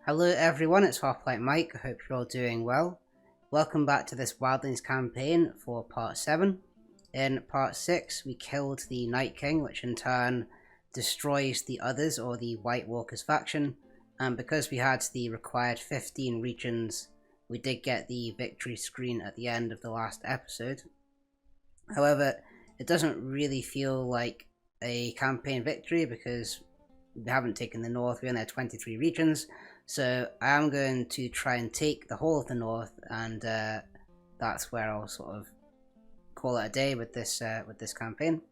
Hello everyone, it's Hoplite Mike. I hope you're all doing well. Welcome back to this Wildlings campaign for part 7. In part 6 we killed the Night King, which in turn destroys the others, or the White Walkers faction, and because we had the required 15 regions, we did get the victory screen at the end of the last episode. However, it doesn't really feel like a campaign victory because we haven't taken the north. We only had 23 regions. So I am going to try and take the whole of the north, and that's where I'll sort of call it a day with this campaign.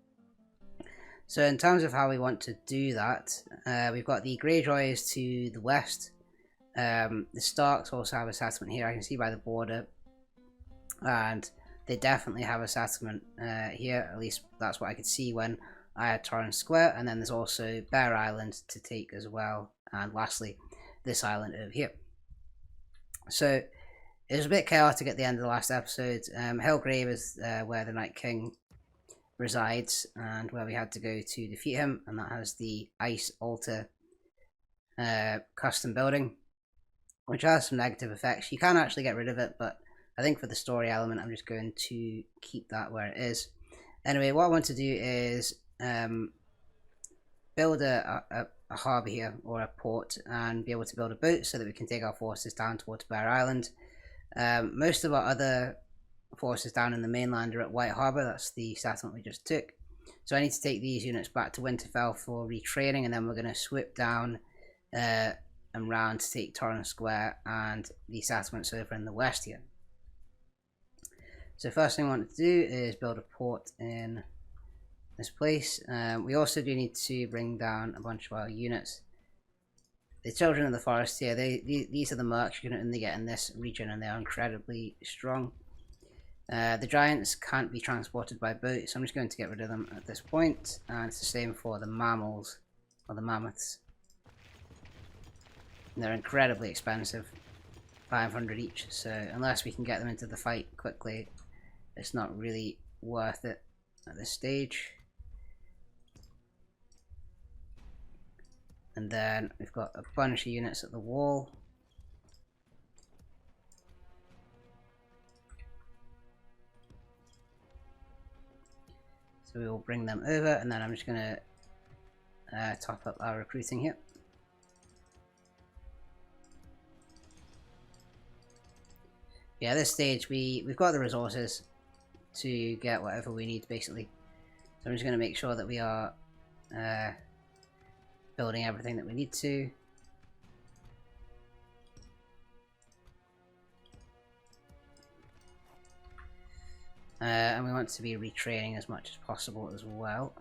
So in terms of how we want to do that, we've got the Greyjoys to the west. The Starks also have a settlement here. I can see by the border, and they definitely have a settlement here. At least that's what I could see when I had Torrhen Square. And then there's also Bear Island to take as well. And lastly, this island over here. So it was a bit chaotic at the end of the last episode. Hellgrave is where the Night King resides and where we had to go to defeat him, and that has the ice altar custom building, which has some negative effects. You can actually get rid of it, but I think for the story element I'm just going to keep that where it is. Anyway, what I want to do is build a harbour here, or a port, and be able to build a boat so that we can take our forces down towards Bear Island. Most of our other forces down in the mainland are at White Harbour. That's the settlement we just took. So I need to take these units back to Winterfell for retraining, and then we're going to swoop down and round to take Torrhen Square and the settlements over in the west here. So first thing I want to do is build a port in this place. We also do need to bring down a bunch of our units. The Children of the Forest here, these are the mercs you can only get in this region, and they are incredibly strong. The giants can't be transported by boat, so I'm just going to get rid of them at this point, and it's the same for the mammals, or the mammoths. They're incredibly expensive, 500 each, so unless we can get them into the fight quickly, it's not really worth it at this stage. And then we've got a bunch of units at the wall. So we will bring them over, and then I'm just going to top up our recruiting here. Yeah, at this stage we've got the resources to get whatever we need, basically. So I'm just going to make sure that we are building everything that we need to. And we want to be retraining as much as possible as well.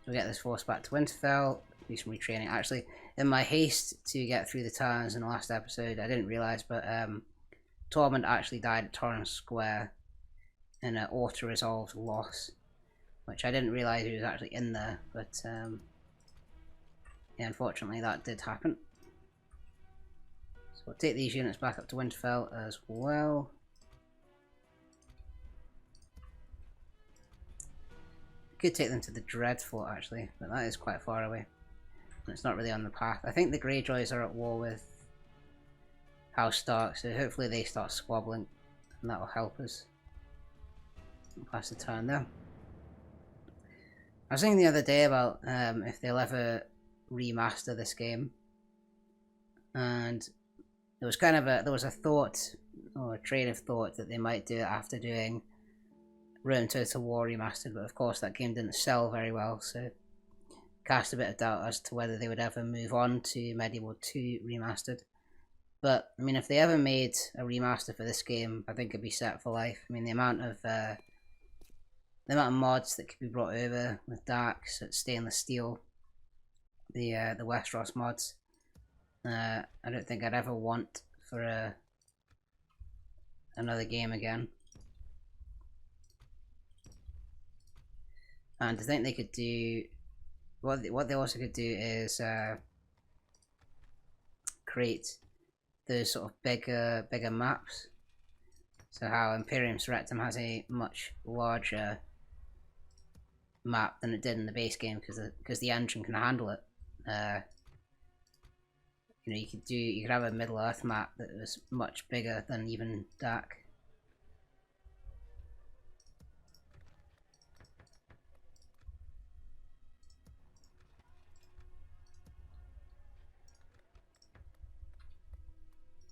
So we get this force back to Winterfell, do some retraining. Actually, in my haste to get through the towns in the last episode, I didn't realise, but Tormund actually died at Torrhen Square in an auto-resolved loss, which I didn't realise he was actually in there, but yeah, unfortunately that did happen. So we'll take these units back up to Winterfell as well. Could take them to the Dreadfort actually, but that is quite far away. And it's not really on the path. I think the Greyjoys are at war with House Stark, so hopefully they start squabbling, and that will help us. I'll pass the turn there. I was thinking the other day about if they'll ever remaster this game, and there was kind of a thought, or a train of thought, that they might do it after doing Rome Total War Remastered, but of course that game didn't sell very well, so cast a bit of doubt as to whether they would ever move on to Medieval 2 Remastered. But I mean, if they ever made a remaster for this game, I think it'd be set for life. I mean, the amount of mods that could be brought over with Darks, stainless steel, the Westeros mods, I don't think I'd ever want for another game again. And I think they could do what they also could do is create those sort of bigger maps. So how Imperium Surrectum has a much larger map than it did in the base game, because the engine can handle it. you know, you could have a Middle Earth map that was much bigger than even Dark.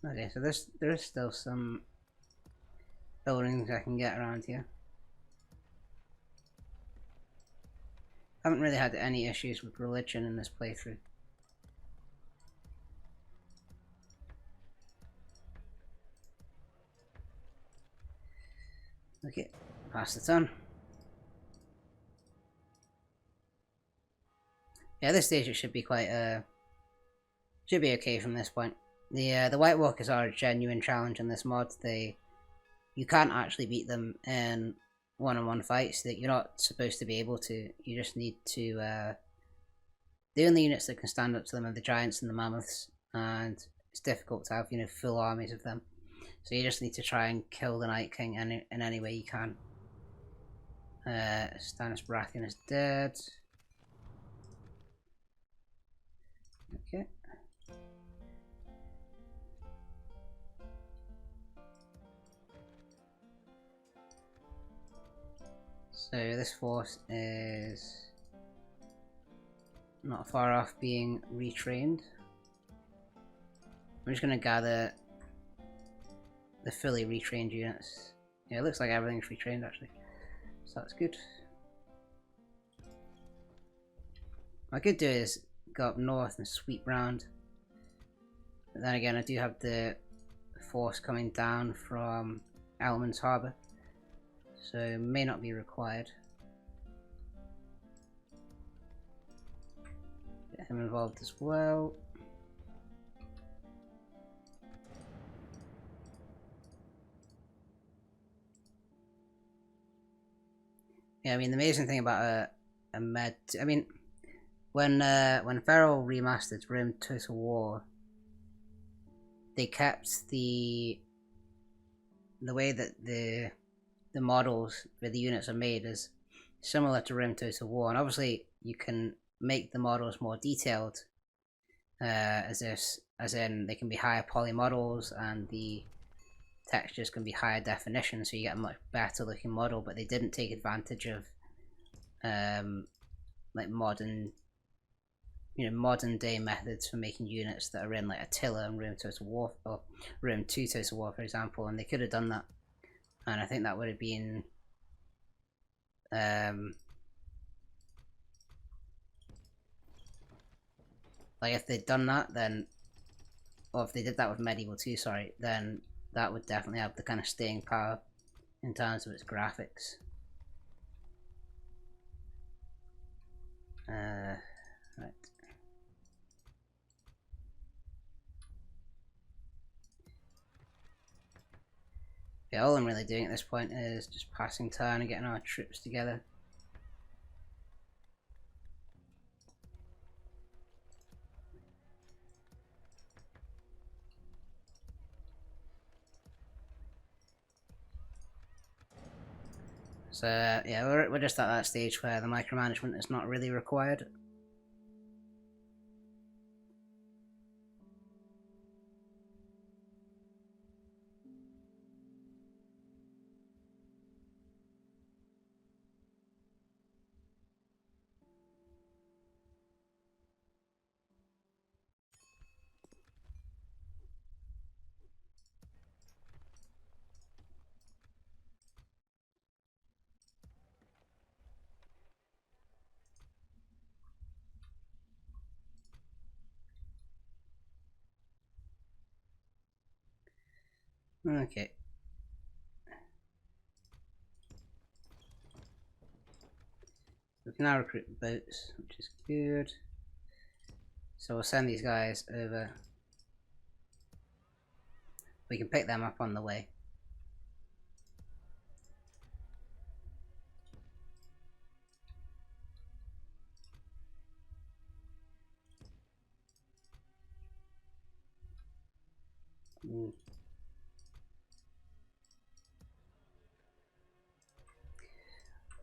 Okay, so there is still some buildings I can get around here. Haven't really had any issues with religion in this playthrough. Okay, pass the turn. Yeah, this stage it should be quite should be okay from this point. The White Walkers are a genuine challenge in this mod. You can't actually beat them in one-on-one fights. That you're not supposed to be able to. You just need to. The only units that can stand up to them are the giants and the mammoths, and it's difficult to have, you know, full armies of them. So you just need to try and kill the Night King in any way you can. Stannis Baratheon is dead. Okay. So this force is not far off being retrained. I'm just going to gather the fully retrained units. Yeah, it looks like everything's retrained actually, so that's good. What I could do is go up north and sweep round, but then again I do have the force coming down from Elman's Harbour, so it may not be required. Get him involved as well. Yeah, I mean the amazing thing about a med, I mean when Feral remastered Rome Total War, they kept the way that the models for the units are made is similar to Rome Total War, and obviously you can make the models more detailed, as in they can be higher poly models and the textures can be higher definition, so you get a much better looking model. But they didn't take advantage of like modern day methods for making units that are in like Attila and Rome Total War, or Rome 2 Total War for example, and they could have done that, and I think that would have been like if they'd done that, then, or if they did that with Medieval 2, sorry, then that would definitely have the kind of staying power in terms of its graphics. Right. Yeah, all I'm really doing at this point is just passing turn and getting our troops together. So yeah, we're just at that stage where the micromanagement is not really required. Okay. We can now recruit the boats, which is good. So we'll send these guys over. We can pick them up on the way.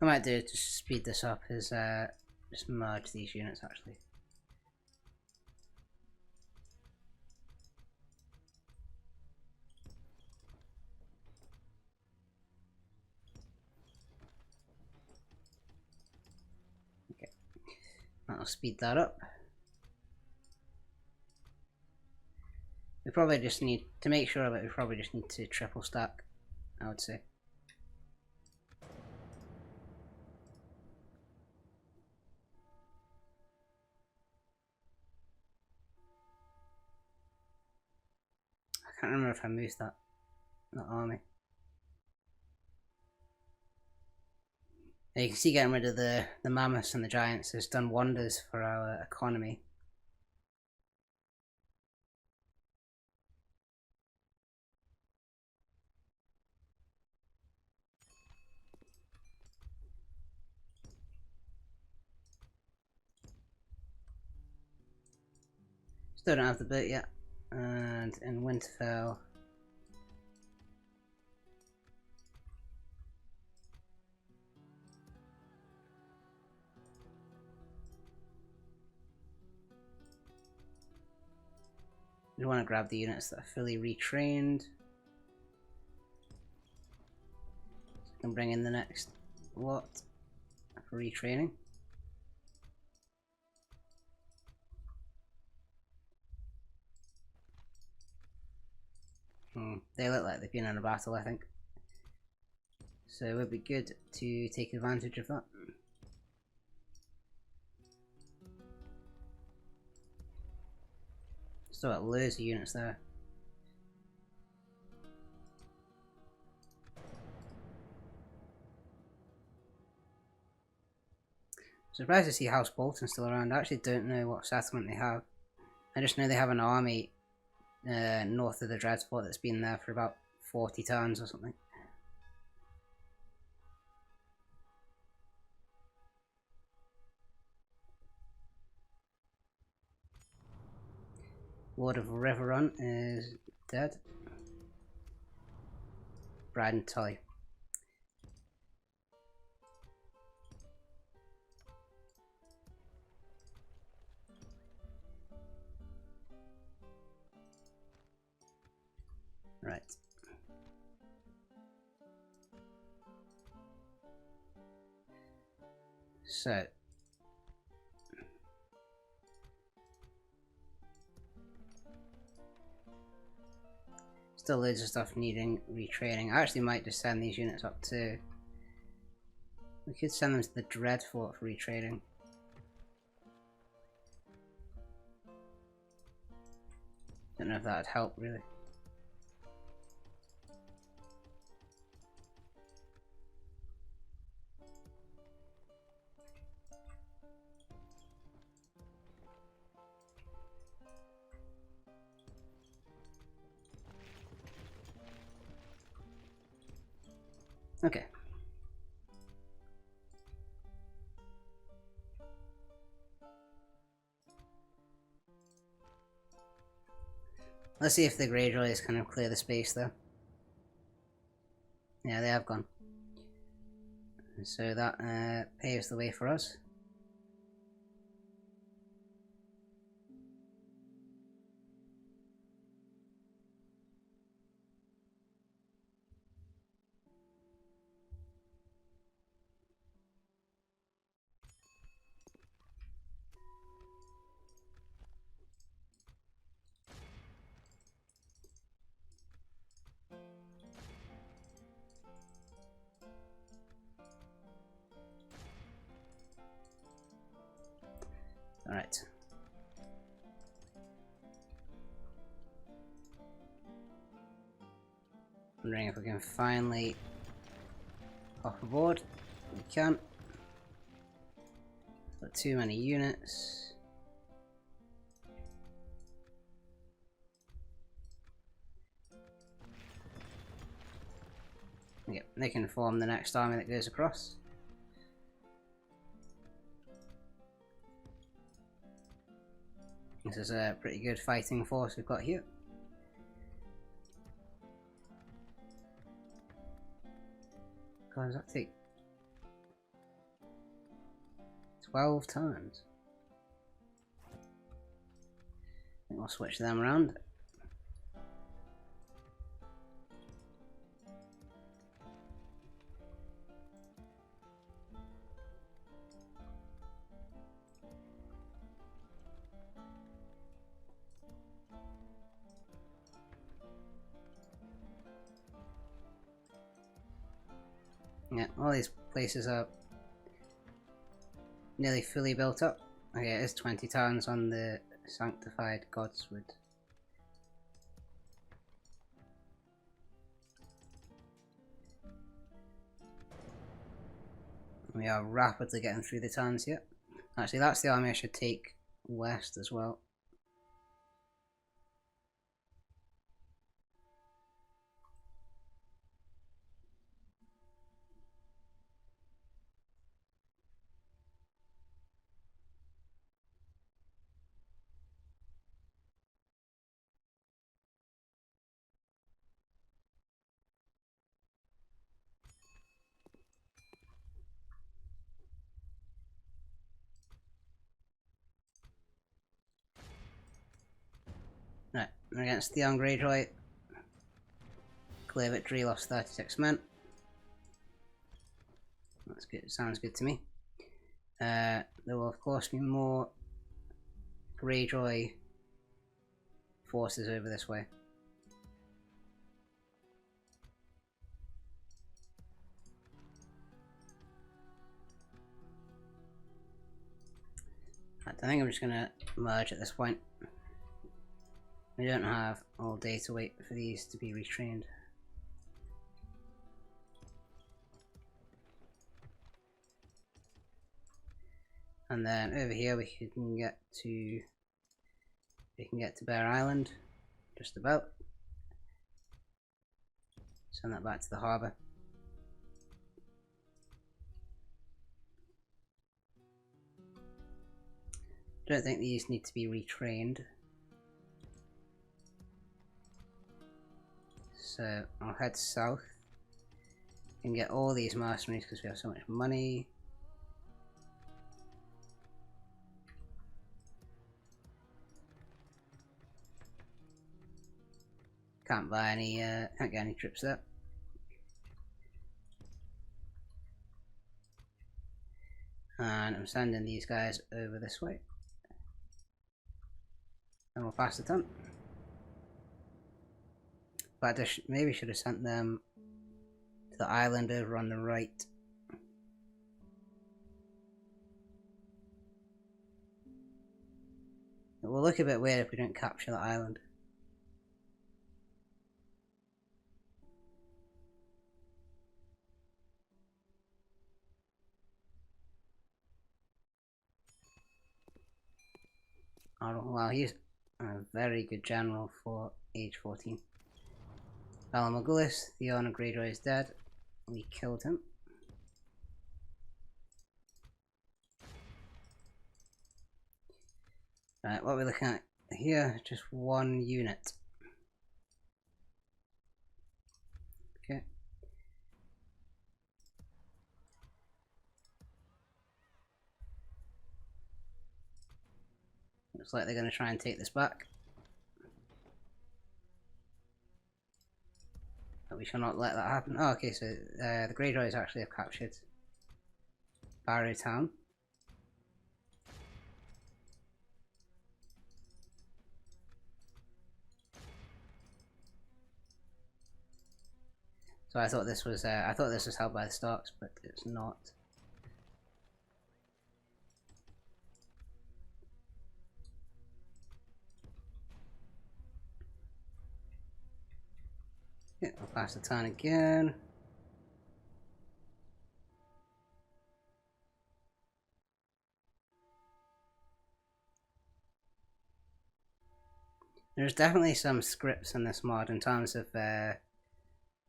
What I might do to speed this up is just merge these units actually. That'll speed that up. We probably just need to make sure that we probably just need to triple stack, I would say. I can't remember if I moved that army. Now you can see getting rid of the mammoths and the giants has done wonders for our economy. Still don't have the boat yet. And in Winterfell, we want to grab the units that are fully retrained. So we can bring in the next lot for retraining. They look like they've been in a battle, I think. So it would be good to take advantage of that. Still got loads of units there. Surprised to see House Bolton still around. I actually don't know what settlement they have. I just know they have an army north of the Dreadfort that's been there for about 40 turns or something. Lord of Riverrun is dead. Bride and Tully. Right. So still loads of stuff needing retraining. I actually might just send these units up to... We could send them to the Dreadfort for retraining. Don't know if that would help really. Okay. Let's see if the Greyjoys kind of clear the space though. Yeah, they have gone. So that paves the way for us. Alright. Wondering if we can finally hop aboard. We can't. Got too many units. Yep, they can form the next army that goes across. This is a pretty good fighting force we've got here. God, does that take 12 turns? I think we'll switch them around. Yeah, all these places are nearly fully built up. Okay, it is 20 towns on the Sanctified Godswood. We are rapidly getting through the towns here. Actually, that's the army I should take west as well. Right, against Theon Greyjoy. Clear victory, lost 36 men. That's good, sounds good to me. There will of course be more Greyjoy forces over this way. I think I'm just going to merge at this point. We don't have all day to wait for these to be retrained. And then over here we can get to Bear Island, just about. Send that back to the harbour. Don't think these need to be retrained. So I'll head south and get all these mercenaries because we have so much money. Can't buy any, can't get any trips there. And I'm sending these guys over this way. And we'll pass the turn. But I maybe should have sent them to the island over on the right. It will look a bit weird if we don't capture the island. Oh, wow, he's a very good general for age 14. Valar Morghulis, Theon Greyjoy is dead. We killed him. Right, what are we looking at here? Just one unit. Okay. Looks like they're going to try and take this back. But we shall not let that happen. Oh, okay, so the Greyjoys actually have captured Barrow Town. So I thought this was held by the Starks, but it's not. Yeah, I'll pass the turn again. There's definitely some scripts in this mod in terms of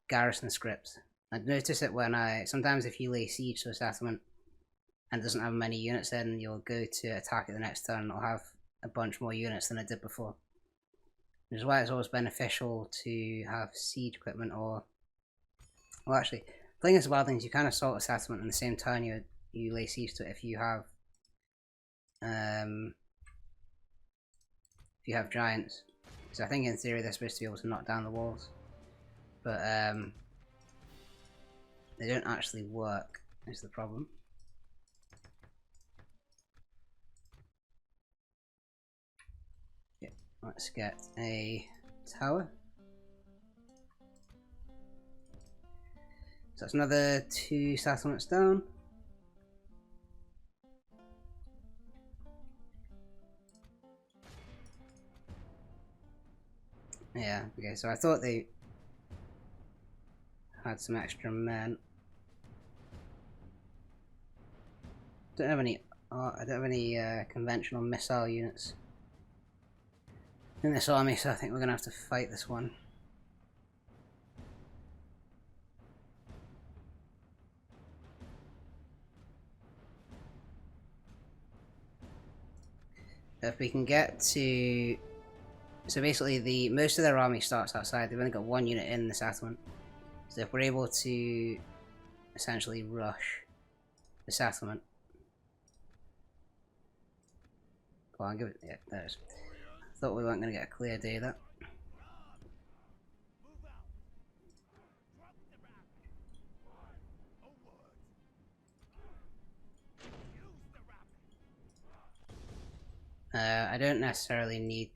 garrison scripts. I'd notice it when sometimes if you lay siege to a settlement and it doesn't have many units in, you'll go to attack it the next turn and it'll have a bunch more units than it did before. Which is why it's always beneficial to have siege equipment or... Well actually, playing as Wildlings, you can assault a settlement in the same turn you lay siege to it if you have giants. So I think in theory they're supposed to be able to knock down the walls. But they don't actually work, is the problem. Yeah, let's get a tower. So that's another 2 settlements down. Yeah, okay, so I thought they had some extra men. Don't have any. I don't have any conventional missile units in this army, so I think we're gonna have to fight this one. If we can get to, so basically most of their army starts outside. They've only got 1 unit in the settlement. So if we're able to essentially rush the settlement, well, I'll give it. Yeah, there it is. Thought we weren't going to get a clear day of that. I don't necessarily need.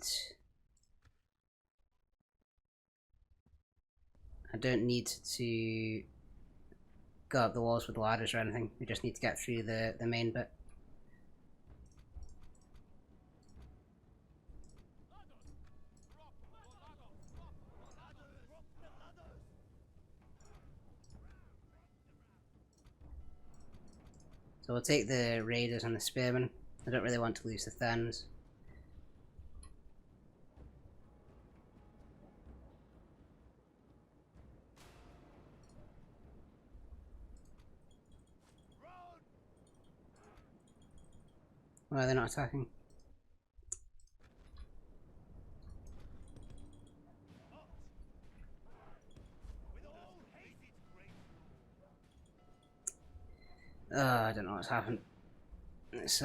I don't need to go up the walls with ladders or anything. We just need to get through the main bit. So we'll take the raiders and the spearmen. I don't really want to lose the Thens. Why are they not attacking? Oh, I don't know what's happened. It's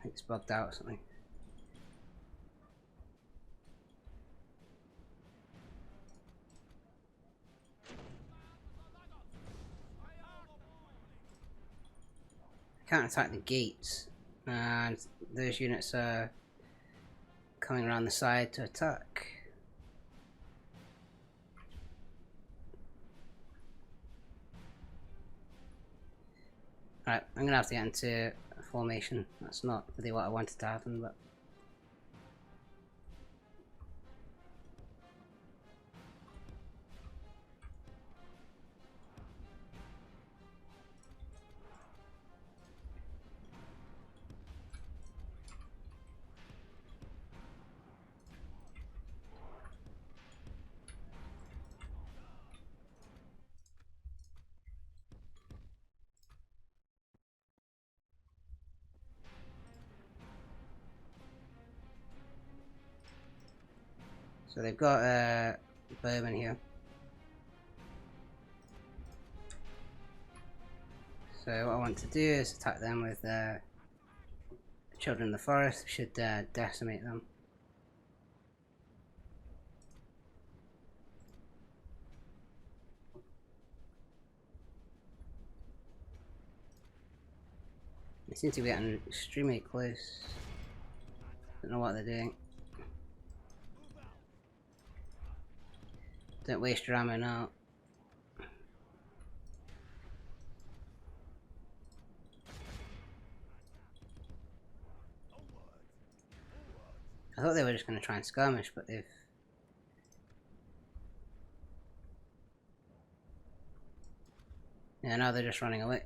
it's bugged out or something. I can't attack the gates, and those units are coming around the side to attack. Right, I'm gonna have to get into formation. That's not really what I wanted to happen, but so they've got bowmen here. So what I want to do is attack them with Children of the Forest. Should decimate them. They seem to be getting extremely close. Don't know what they're doing. Don't waste your ammo now. I thought they were just going to try and skirmish, but they've... Yeah, now they're just running away.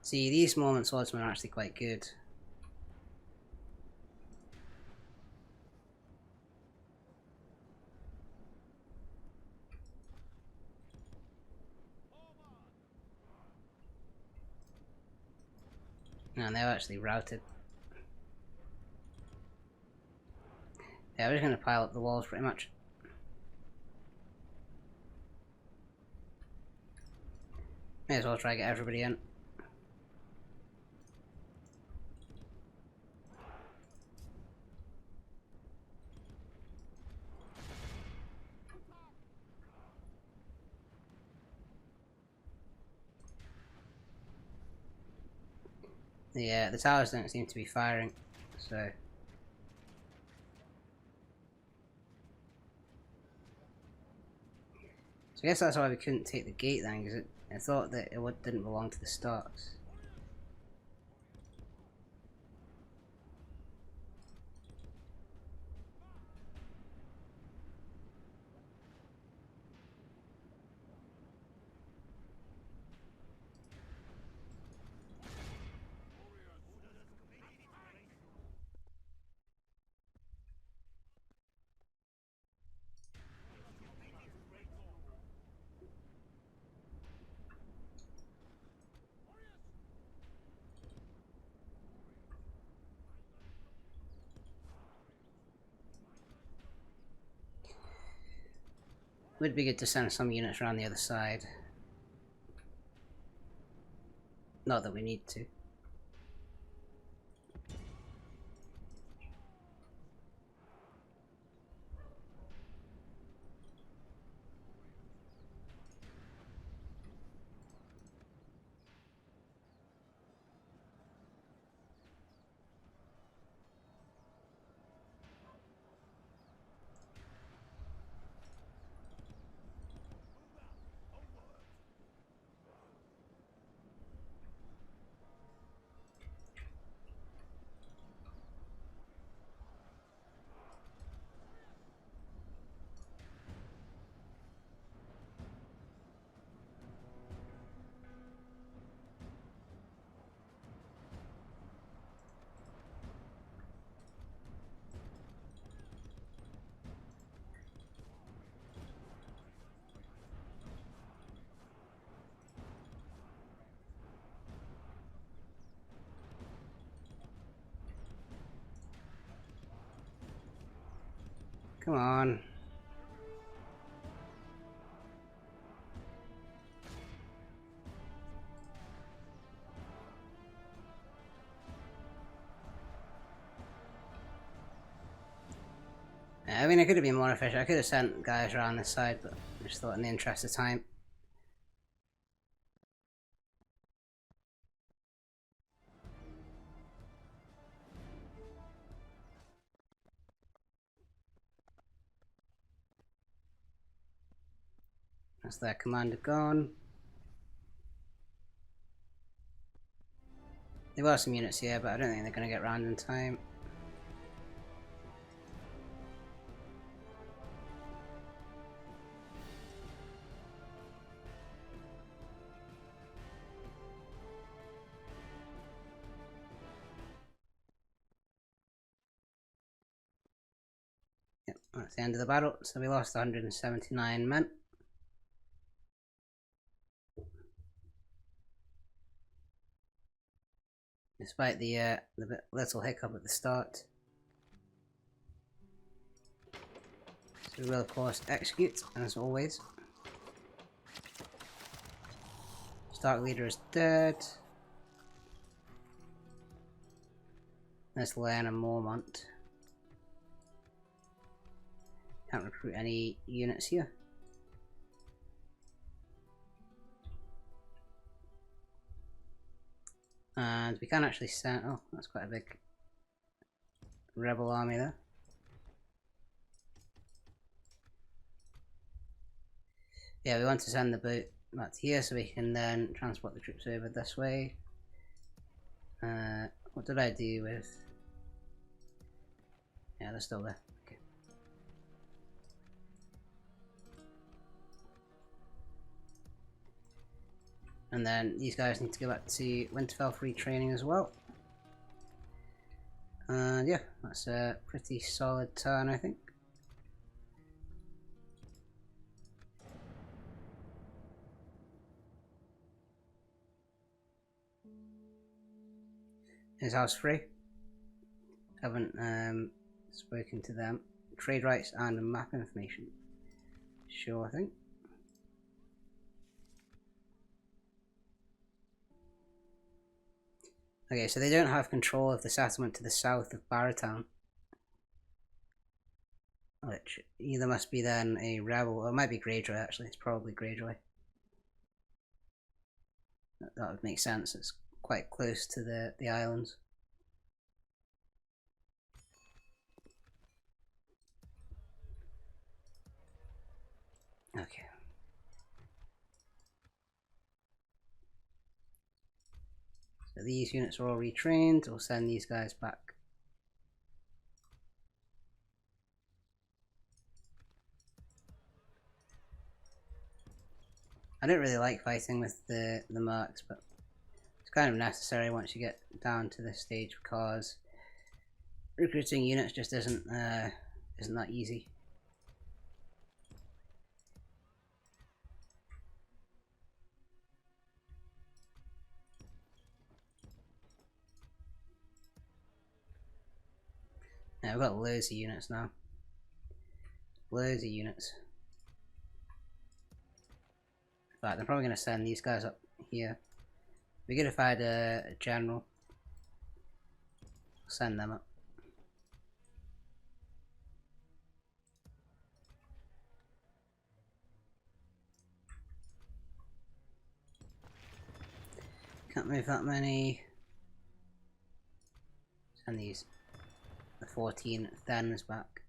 See, these Mormon swordsmen are actually quite good. And they're actually routed. Yeah, we're just going to pile up the walls pretty much. May as well try to get everybody in. The towers don't seem to be firing, so... I guess that's why we couldn't take the gate then, because I thought that it didn't belong to the Starks. Would be good to send some units around the other side. Not that we need to. Come on. I mean, I could have been more efficient. I could have sent guys around this side, but I just thought in the interest of time. That's their commander gone. There were some units here, but I don't think they're going to get round in time. Yep, that's the end of the battle. So we lost 179 men. Despite the little hiccup at the start. So we will of course execute, as always. Stark leader is dead. Let's learn a Mormont. Can't recruit any units here. And we can actually send... oh, that's quite a big rebel army there. Yeah, we want to send the boat back to here so we can then transport the troops over this way. What did I do with... yeah, they're still there. Okay. And then these guys need to go back to Winterfell for retraining as well. And yeah, that's a pretty solid turn, I think. Is house free? Haven't spoken to them. Trade rights and map information. Sure thing. Okay, so they don't have control of the settlement to the south of Barrowtown. Which either must be then a rebel, or it might be Greyjoy actually, it's probably Greyjoy. That would make sense, it's quite close to the islands. Okay. So these units are all retrained, we'll send these guys back. I don't really like fighting with the mercs, but it's kind of necessary once you get down to this stage because recruiting units just isn't that easy. Yeah, I've got loads of units now. Loads of units. In fact, I'm probably going to send these guys up here. It'd be good if I had a general. Send them up. Can't move that many. Send these. The 14 Thens back.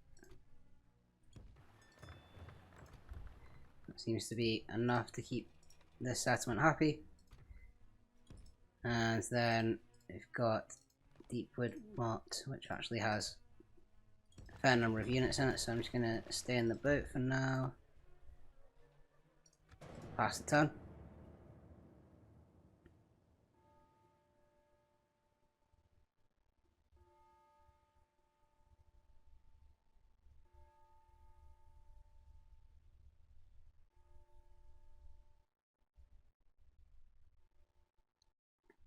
That seems to be enough to keep this settlement happy. And then we've got Deepwood Moat, which actually has a fair number of units in it, so I'm just going to stay in the boat for now. Pass the turn.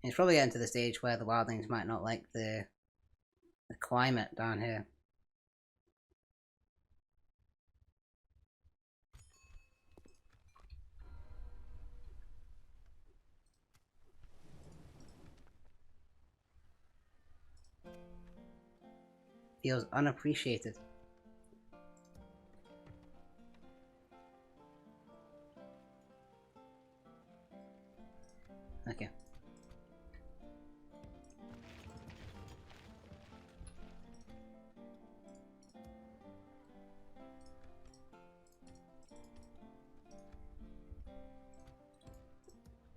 It's probably getting to the stage where the Wildlings might not like the climate down here. Feels unappreciated. Okay.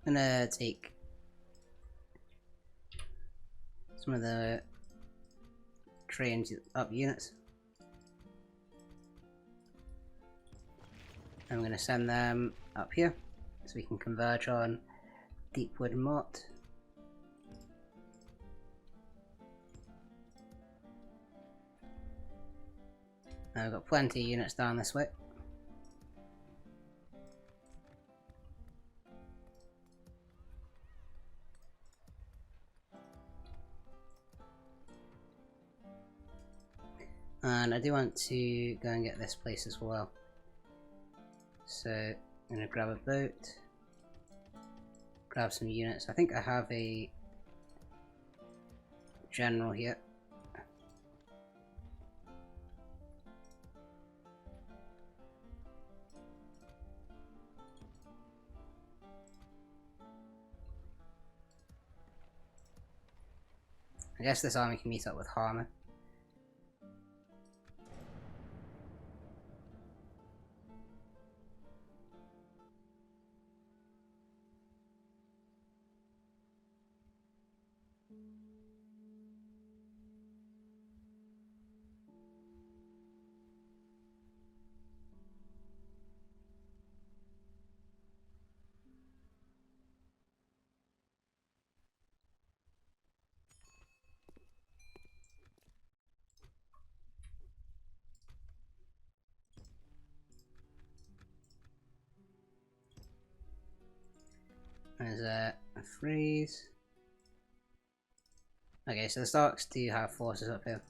I'm gonna take some of the trained up units. I'm gonna send them up here so we can converge on Deepwood Moat. I've got plenty of units down this way. And I do want to go and get this place as well. So I'm going to grab a boat, grab some units. I think I have a general here. I guess this army can meet up with Harmer. There's a freeze. Okay, so the Starks do have forces up here.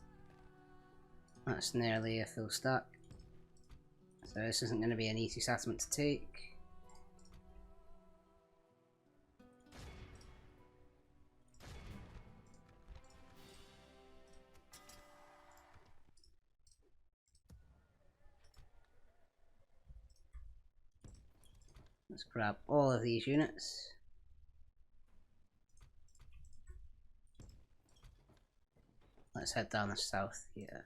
That's nearly a full stack. So this isn't going to be an easy settlement to take. Let's grab all of these units. Let's head down the south here.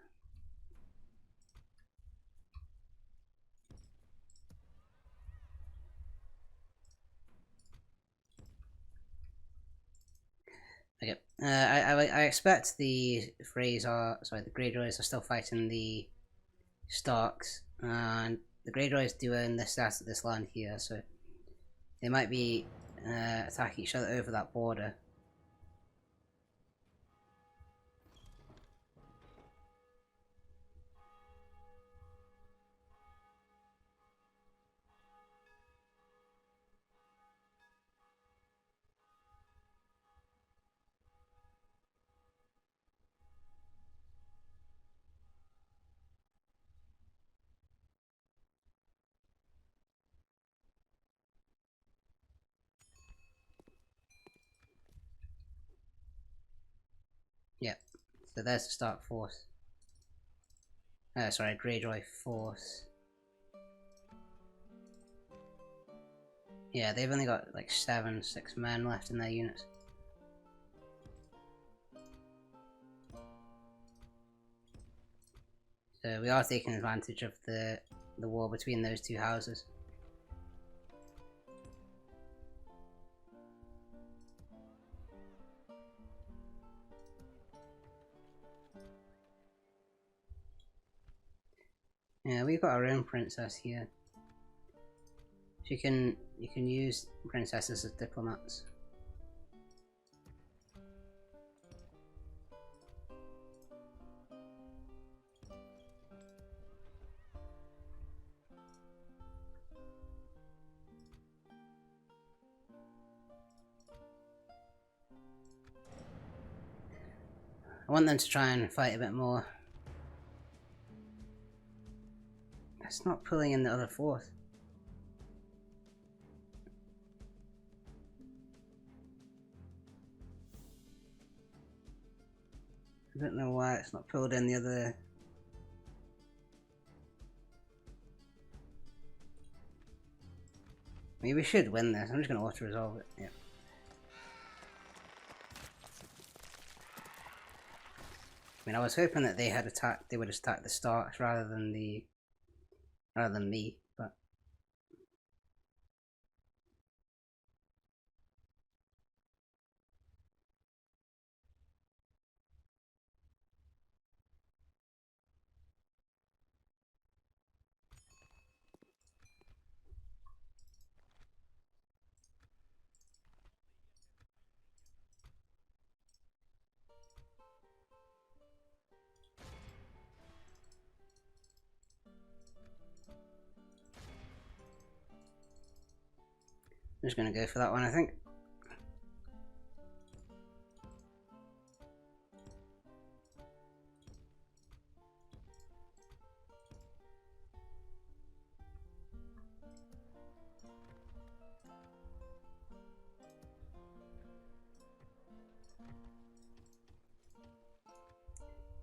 Okay. I expect the the Greyjoys are still fighting the Starks, and the Greyjoys do own this land here, so they might be attacking each other over that border. Yep. So there's the Stark force. Sorry, Greyjoy force. Yeah, they've only got like 6 men left in their units. So we are taking advantage of the war between those two houses. Yeah, we've got our own princess here. You can use princesses as diplomats. I want them to try and fight a bit more. It's not pulling in the other force. I don't know why it's not pulled in the other. Maybe we should win this. I'm just going to auto-resolve it. Yeah. I mean, I was hoping that they would attack the Starks rather than me, but I'm just going to go for that one, I think.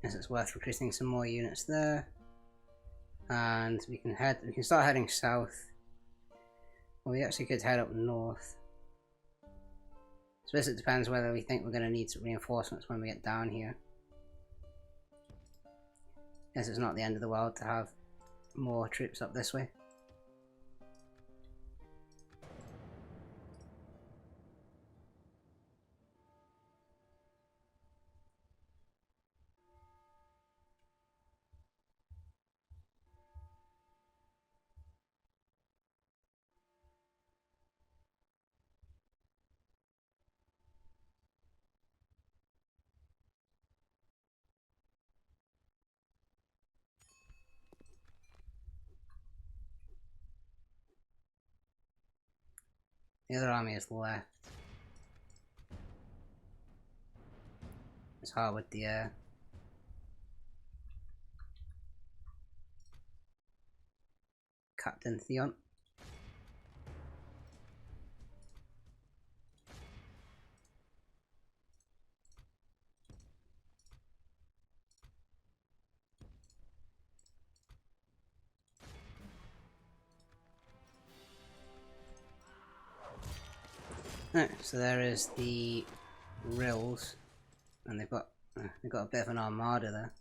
Guess it's worth recruiting some more units there. And we can start heading south. Well, we actually could head up north. I suppose it depends whether we think we're going to need some reinforcements when we get down here. Guess it's not the end of the world to have more troops up this way. The other army is left. It's hard with the Captain Theon. Right, so there is the rills, and they've got a bit of an armada there.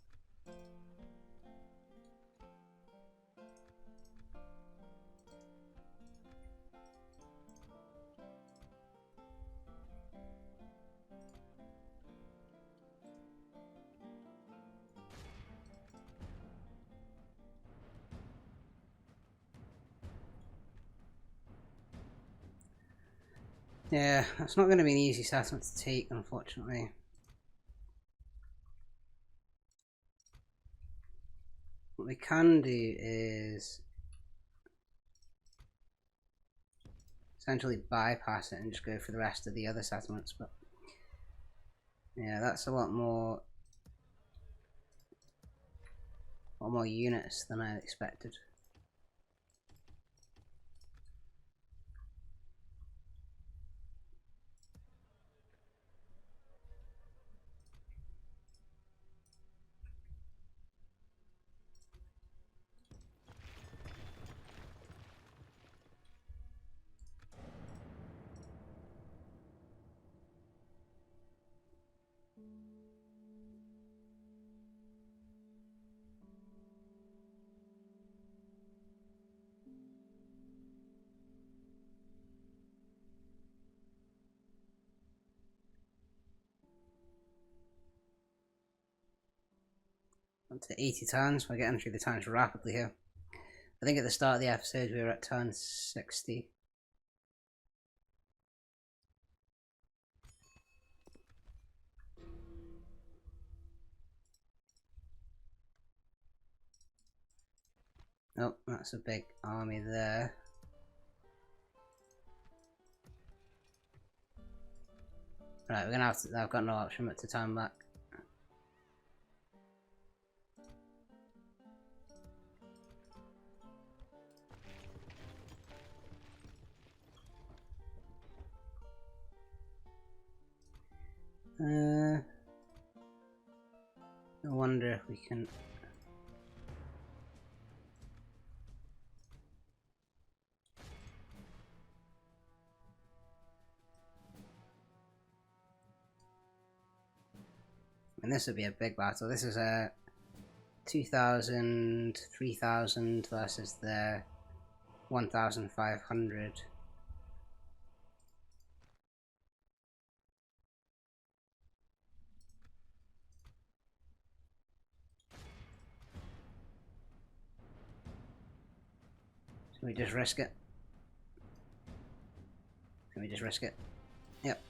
Yeah, that's not going to be an easy settlement to take, unfortunately. What we can do is essentially bypass it and just go for the rest of the other settlements, but yeah, that's a lot more units than I expected. Up to 80 turns. We're getting through the turns rapidly here. I think at the start of the episode we were at turn 60. Oh, that's a big army there. Right, we're gonna have to. I've got no option but to turn back. I wonder if we can. And this would be a big battle. This is a 2,000, 3,000 versus the 1,500. Can we just risk it? Can we just risk it? Yep.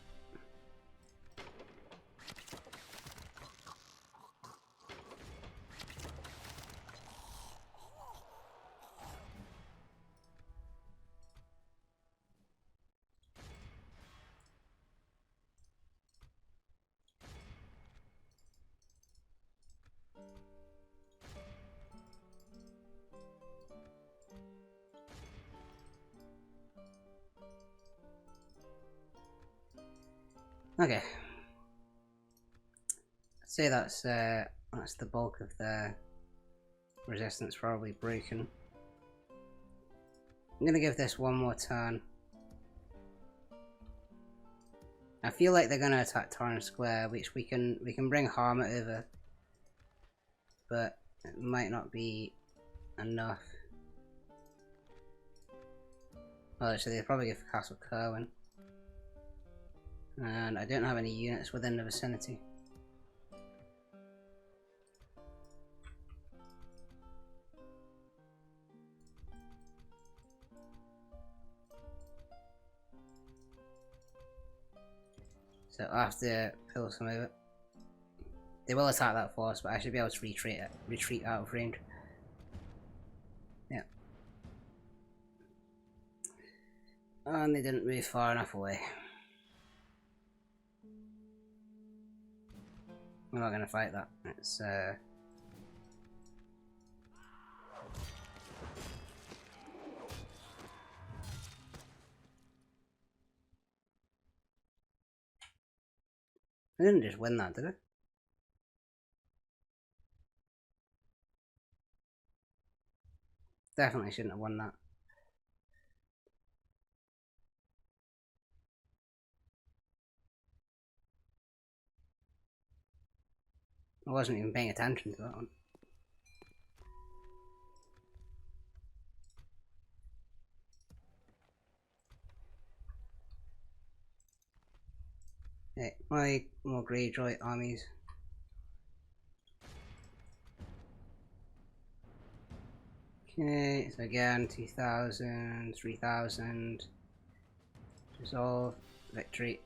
Okay. I'd say that's the bulk of the resistance probably broken. I'm gonna give this one more turn. I feel like they're gonna attack Torrent Square, which we can bring Harmut over, but it might not be enough. Well, actually, they'll probably go for Castle Cailin. And I don't have any units within the vicinity. So I'll have to pull some over. They will attack that force, but I should be able to retreat out of range. Yeah. And they didn't move far enough away. We're not going to fight that. It's I didn't just win that, did I? Definitely shouldn't have won that. I wasn't even paying attention to that one. Okay, my more Greyjoy armies. Okay, so again, 2,000, 3,000. Resolve, victory.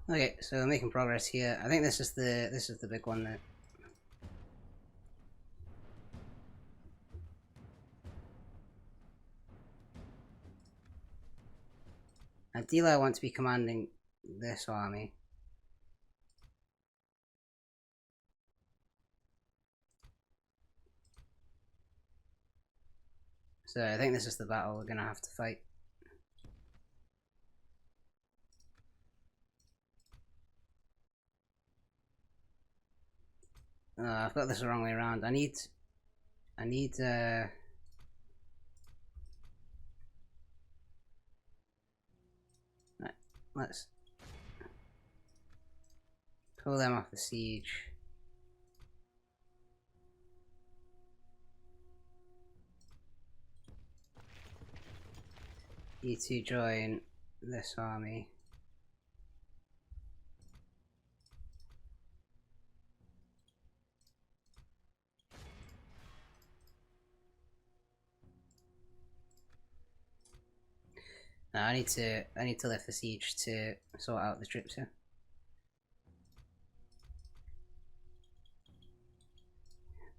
Okay, so we're making progress here. I think this is the big one now. Ideally, I want to be commanding this army. So I think this is the battle we're gonna have to fight. I've got this the wrong way around. I need right, let's pull them off the siege. You two join this army. No, I need to lift the siege to sort out the troops here.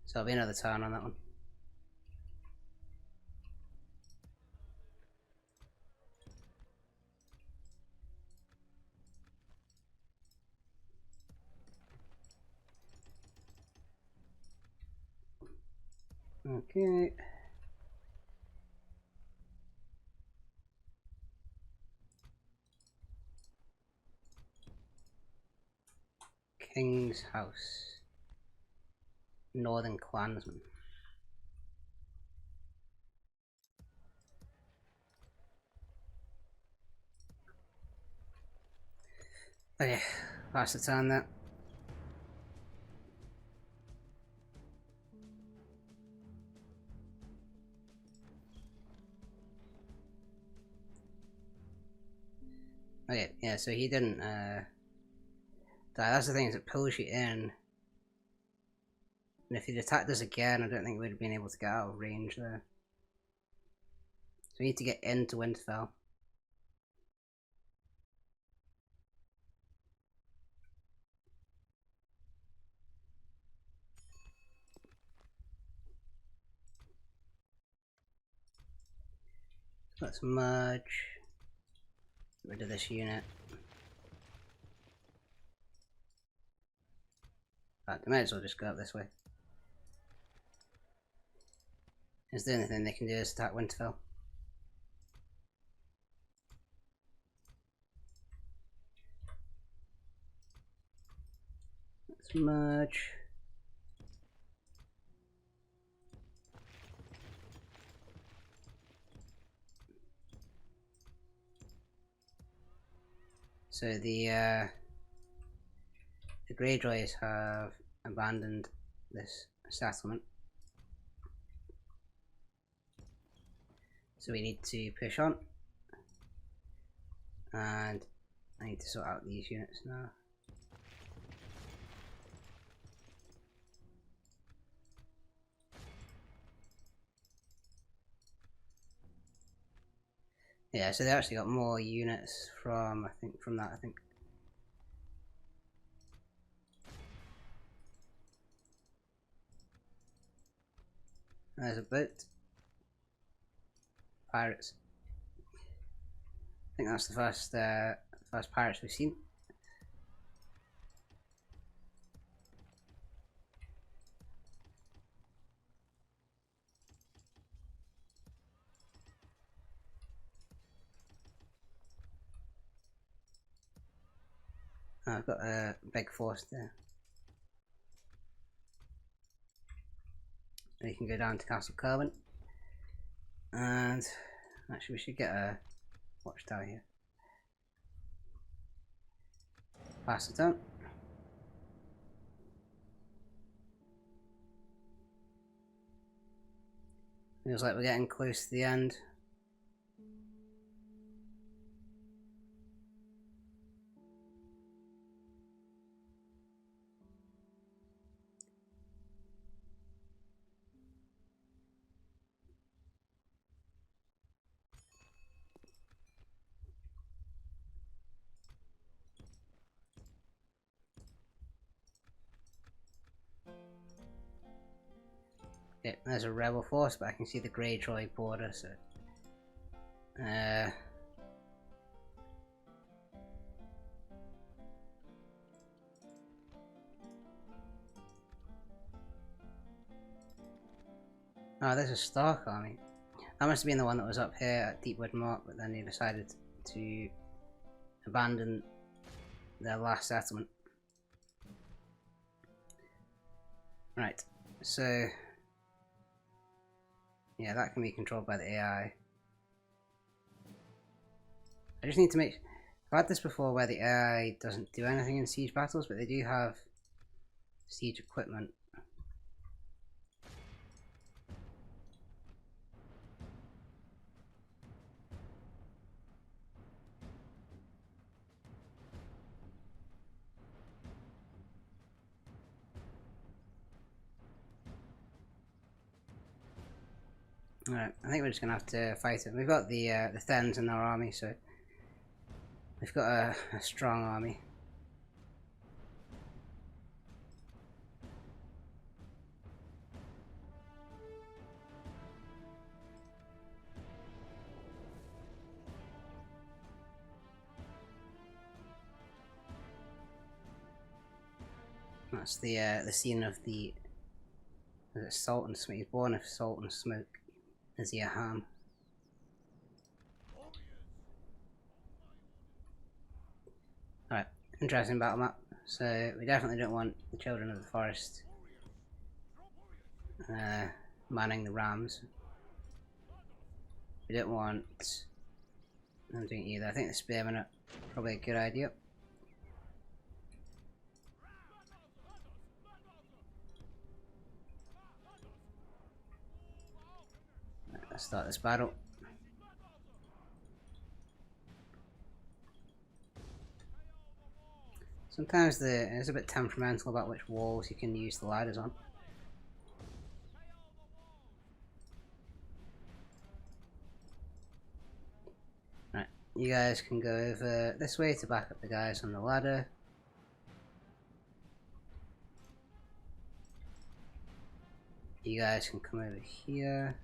So it'll be another turn on that one. Okay. King's House. Northern Clansman. Okay, pass the turn there. Okay, yeah, so he didn't die. That's the thing, is it pulls you in. And if he'd attacked us again, I don't think we'd have been able to get out of range there. So we need to get into Winterfell. Let's merge. Get rid of this unit. I might as well just go up this way. Is the only thing they can do is attack Winterfell. Let's merge. So the Greyjoys have abandoned this settlement. So we need to push on. And I need to sort out these units now. Yeah, so they actually got more units from, from that, I think. There's a boat. Pirates. I think that's the first pirates we've seen. Oh, I've got a big force there. We can go down to Castle Cailin. And actually we should get a watchtower here. Pass it on. Feels like we're getting close to the end. Okay, there's a rebel force, but I can see the Greyjoy border, so oh, there's a Stark army. That must have been the one that was up here at Deepwood Moat, but then they decided to abandon their last settlement. Right, so yeah, that can be controlled by the AI. I just need to make... I've had this before where the AI doesn't do anything in siege battles, but they do have siege equipment. Alright, I think we're just gonna have to fight it. We've got the Thens in our army, so we've got a strong army. That's the scene of the... Is it salt and smoke? He's born of salt and smoke. Is he a ham? Alright, interesting battle map. So we definitely don't want the Children of the Forest manning the rams. We don't want them doing either. I think the spearmen are probably a good idea. Let's start this battle. Sometimes it's a bit temperamental about which walls you can use the ladders on. Right, you guys can go over this way to back up the guys on the ladder. You guys can come over here.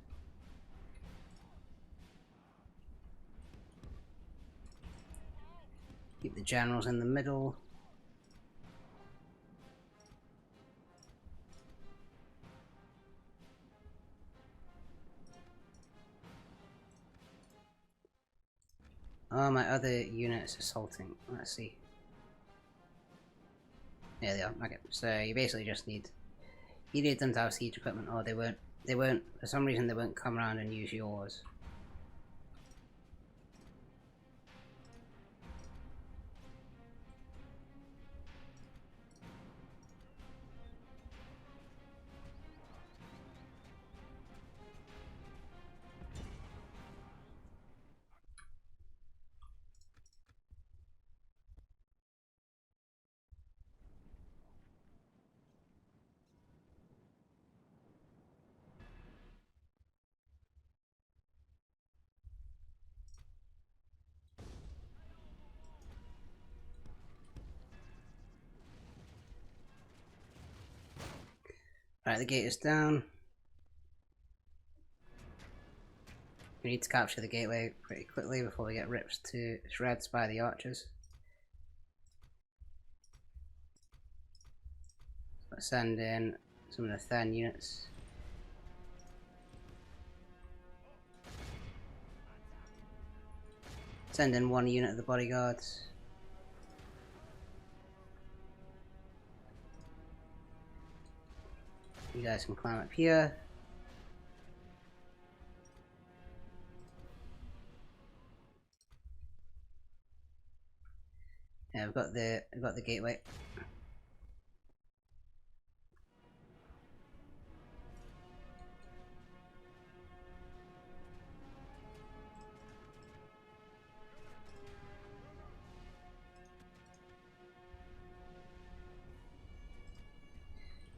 Keep the generals in the middle. Oh, my other unit's assaulting. Let's see. Yeah, they are. Okay, so you basically just need... You need them to have siege equipment, or they won't, for some reason they won't come around and use yours. Right, the gate is down. We need to capture the gateway pretty quickly before we get ripped to shreds by the archers. Let's send in some of the Then units. Send in one unit of the bodyguards. You guys can climb up here. Yeah, we've got the gateway.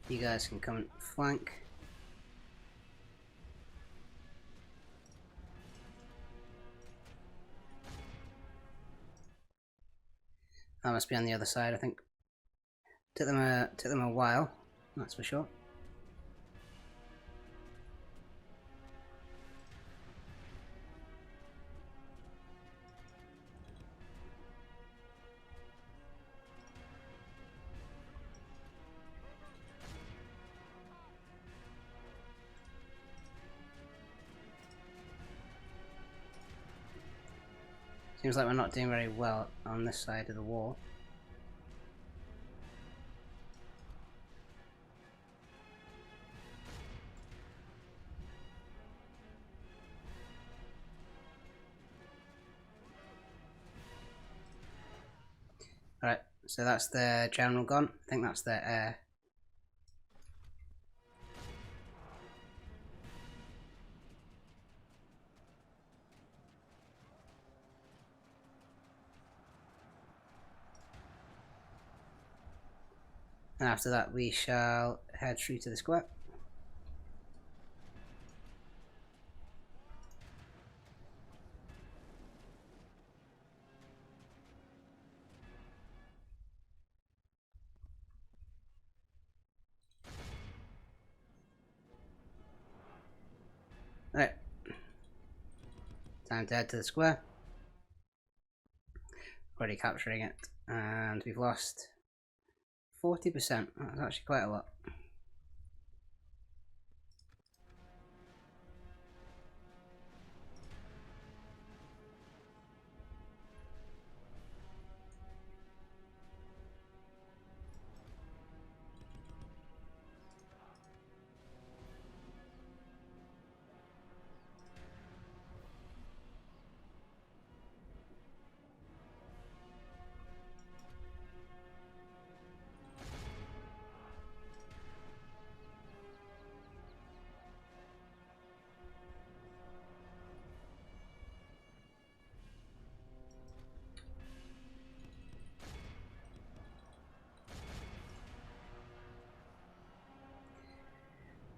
You guys can come and flank. That must be on the other side, I think. Took them a while, that's for sure. Seems like we're not doing very well on this side of the wall. Alright, so that's the general gone. I think that's the air. And after that we shall head through to the square. Alright. Time to head to the square. Already capturing it. And we've lost 40%. That's actually quite a lot.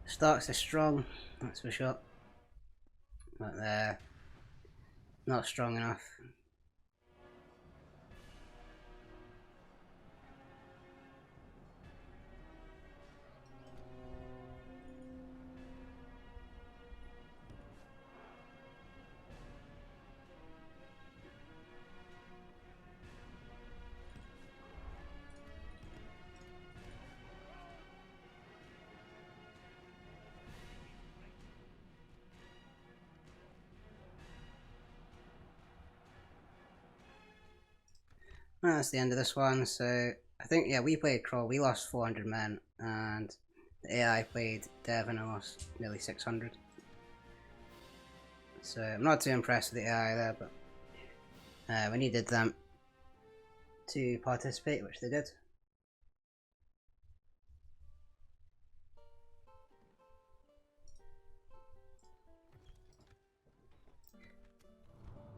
Starks are strong, that's for sure. But they're not strong enough. Well, that's the end of this one. So I think, yeah, we played Crawl, we lost 400 men, and the AI played Devon and lost nearly 600. So I'm not too impressed with the AI there, but we needed them to participate, which they did.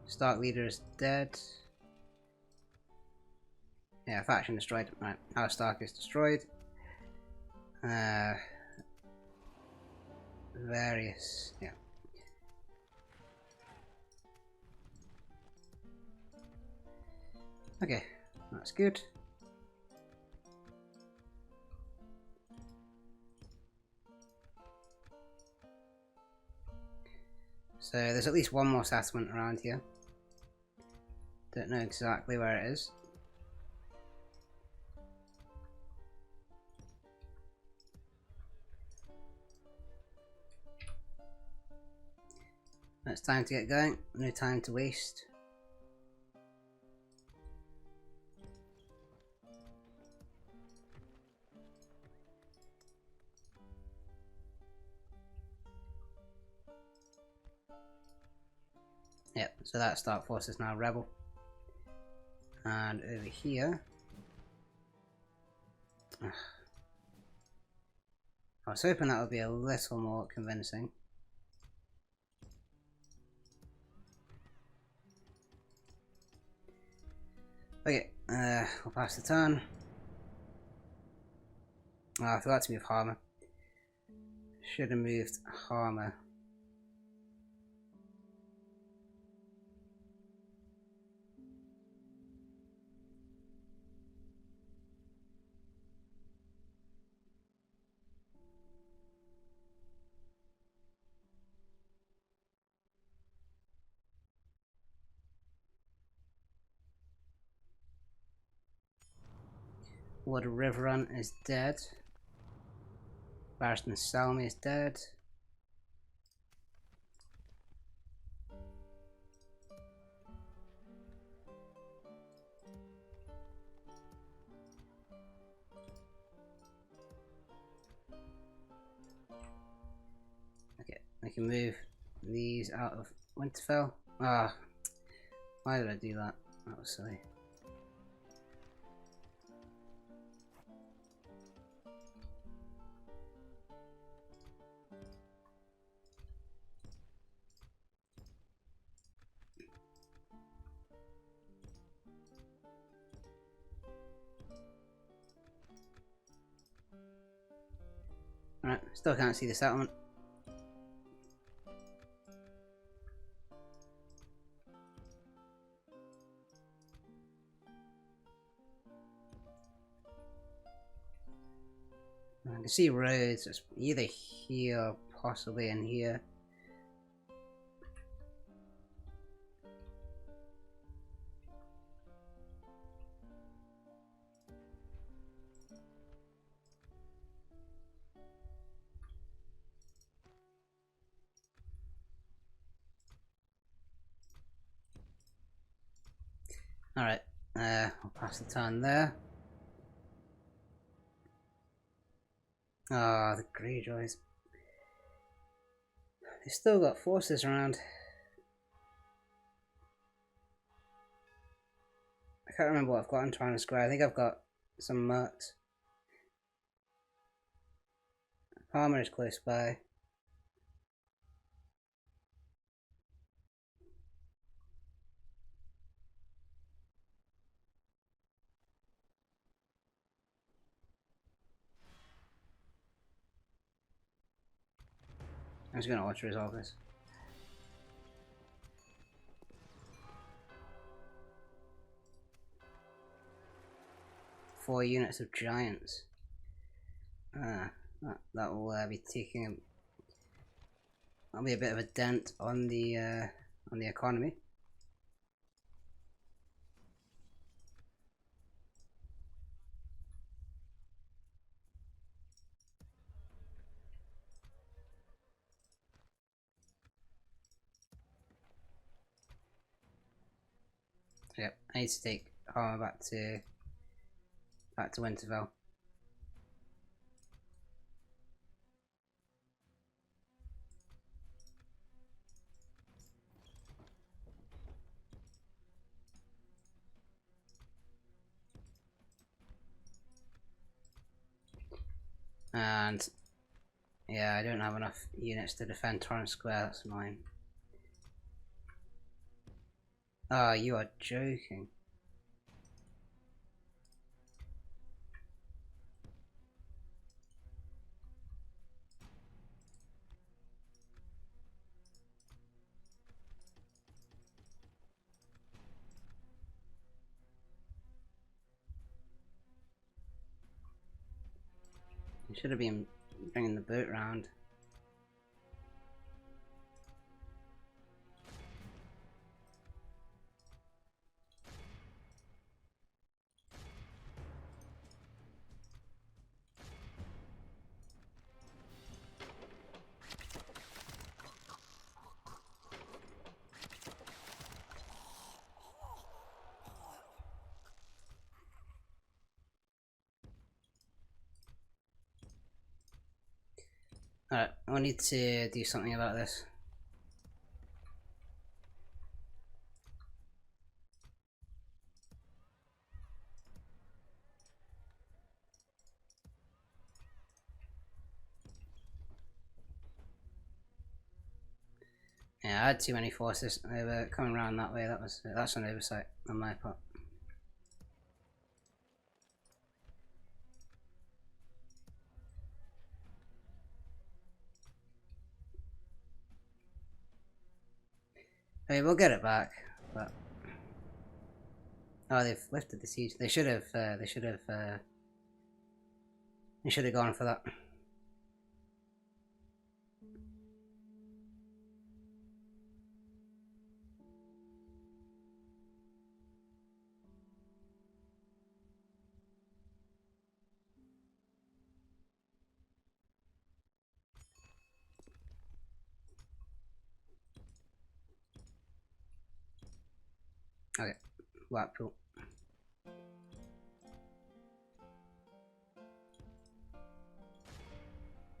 Stark leader is dead. Yeah, faction destroyed. Right, our Stark is destroyed. Various, yeah. Okay, that's good. So there's at least one more settlement around here. Don't know exactly where it is. It's time to get going, no time to waste. Yep, so that Stark Force is now rebel. And over here... I was hoping that would be a little more convincing. Okay, we'll pass the turn. Oh, I forgot to move Harmer. Should have moved Harmer. Water Riverrun is dead. Barristan Selmy is dead. Okay, I can move these out of Winterfell. Ah, why did I do that? That was silly. Alright, still can't see the settlement. I can see roads, it's either here or possibly in here. Alright, I'll pass the turn there. Ah, the Greyjoys. They've still got forces around. I can't remember what I've got in Toronto Square. I think I've got some Moat. Harmer is close by. I'm just going to watch resolve this. Four units of giants. That will be taking that'll be a bit of a dent on the economy. Yep, I need to take Harmer back to Winterfell. And yeah, I don't have enough units to defend Torrent Square, that's mine. Ah, you are joking. You should have been bringing the boat round. Alright, I need to do something about this. Yeah, I had too many forces over coming around that way. That's an oversight on my part. I mean, we'll get it back, but oh, they've lifted the siege. They should have. They should have gone for that. Okay, Blackpool.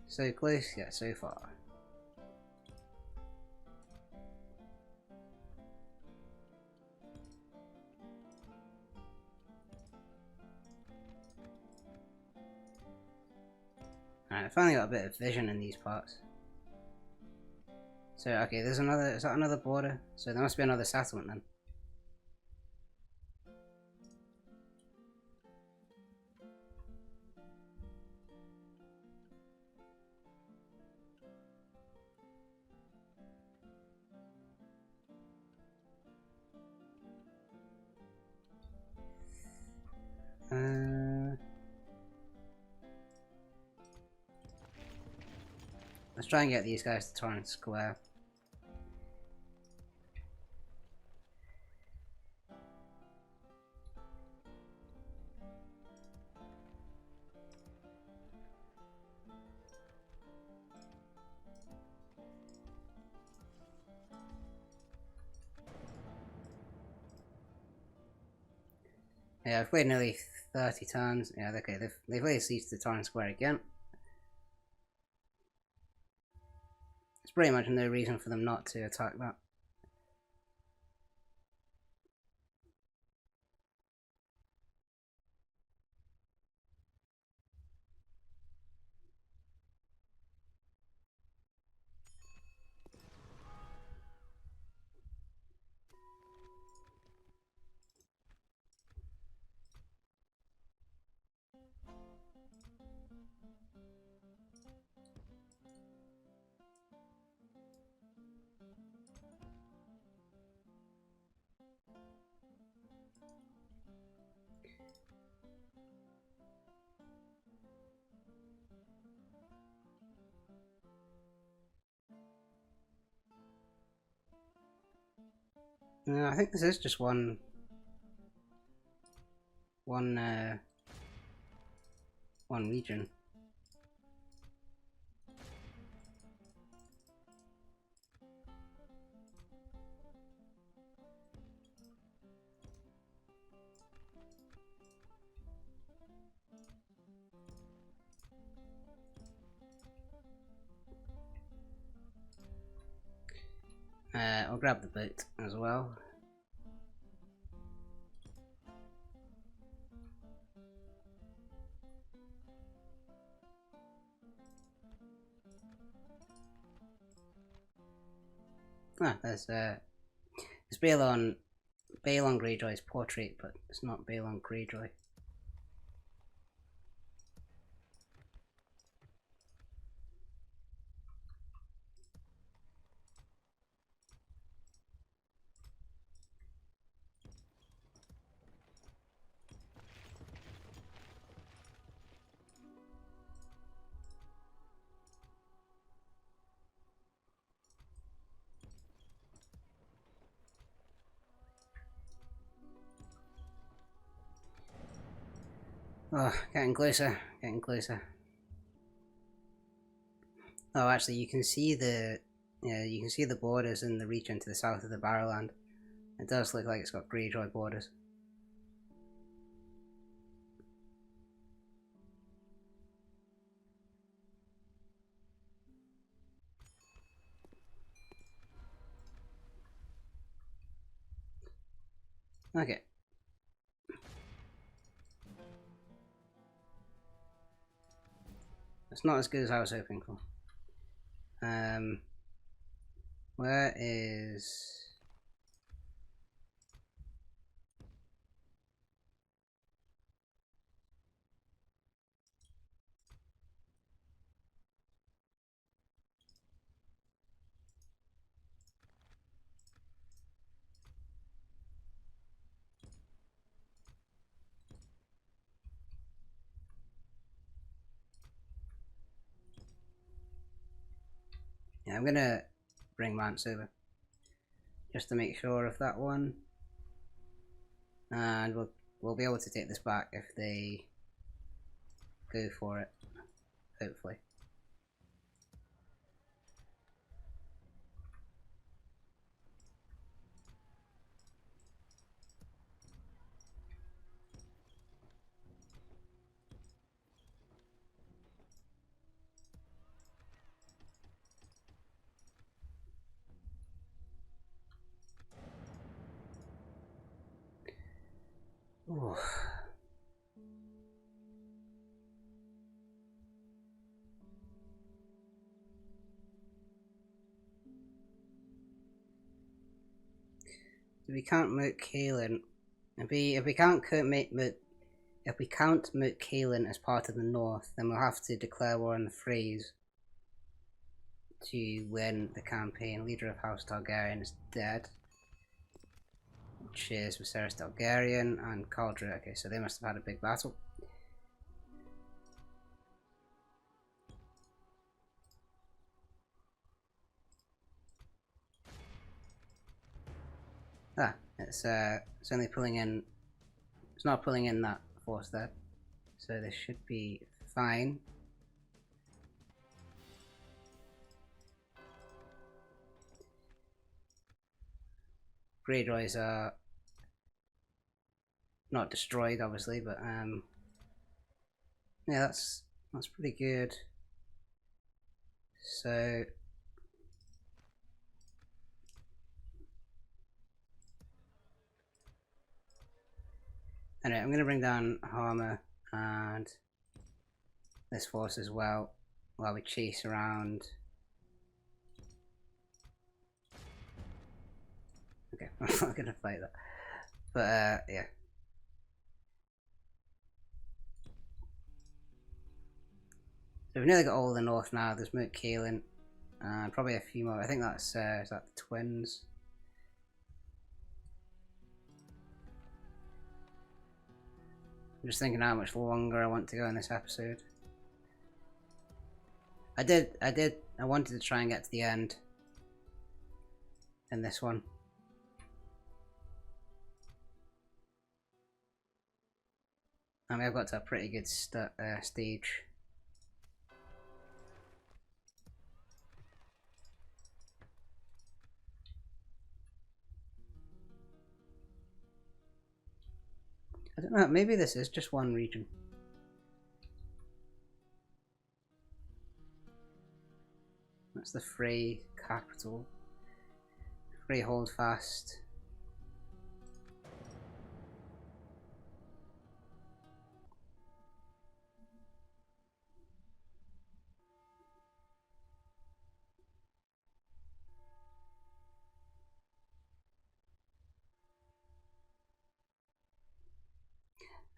So close, yeah, so far. Alright, I finally got a bit of vision in these parts. So, okay, there's another, is that another border? So there must be another settlement then. Let's try and get these guys to Torrent Square. Yeah, I've played nearly 30 turns. Yeah, okay, they've laid siege to Torrent Square again. There's pretty much no reason for them not to attack that. No, I think this is just one region. I'll grab the boat as well. Ah, there's Balon Greyjoy's portrait, but it's not Balon Greyjoy. Oh, getting closer, getting closer. Oh, actually, you can see the borders in the region to the south of the Barrowland. It does look like it's got Greyjoy borders. Okay. It's not as good as I was hoping for. Where is... Yeah, I'm gonna bring Mance over just to make sure of that one, and we'll be able to take this back if they go for it, hopefully. Ooh. If we can't moat Cailin, if we can't moat Cailin as part of the North, then we'll have to declare war on the Freys to win the campaign. Leader of House Targaryen is dead. Cheers, Viserys Targaryen and Caldra. Okay, so they must have had a big battle. Ah, it's only pulling in. It's not pulling in that force there, so this should be fine. Greyjoys are not destroyed, obviously, but yeah, that's pretty good. So anyway, I'm going to bring down Harmer and this force as well while we chase around. Okay, I'm not going to fight that, but yeah. So we've nearly got all the north now. There's Moat Cailin and probably a few more. I think that's is that the twins? I'm just thinking how much longer I want to go in this episode. I wanted to try and get to the end in this one. I mean, I've got to a pretty good stage. I don't know, maybe this is just one region. That's the Frey capital. Frey Holdfast.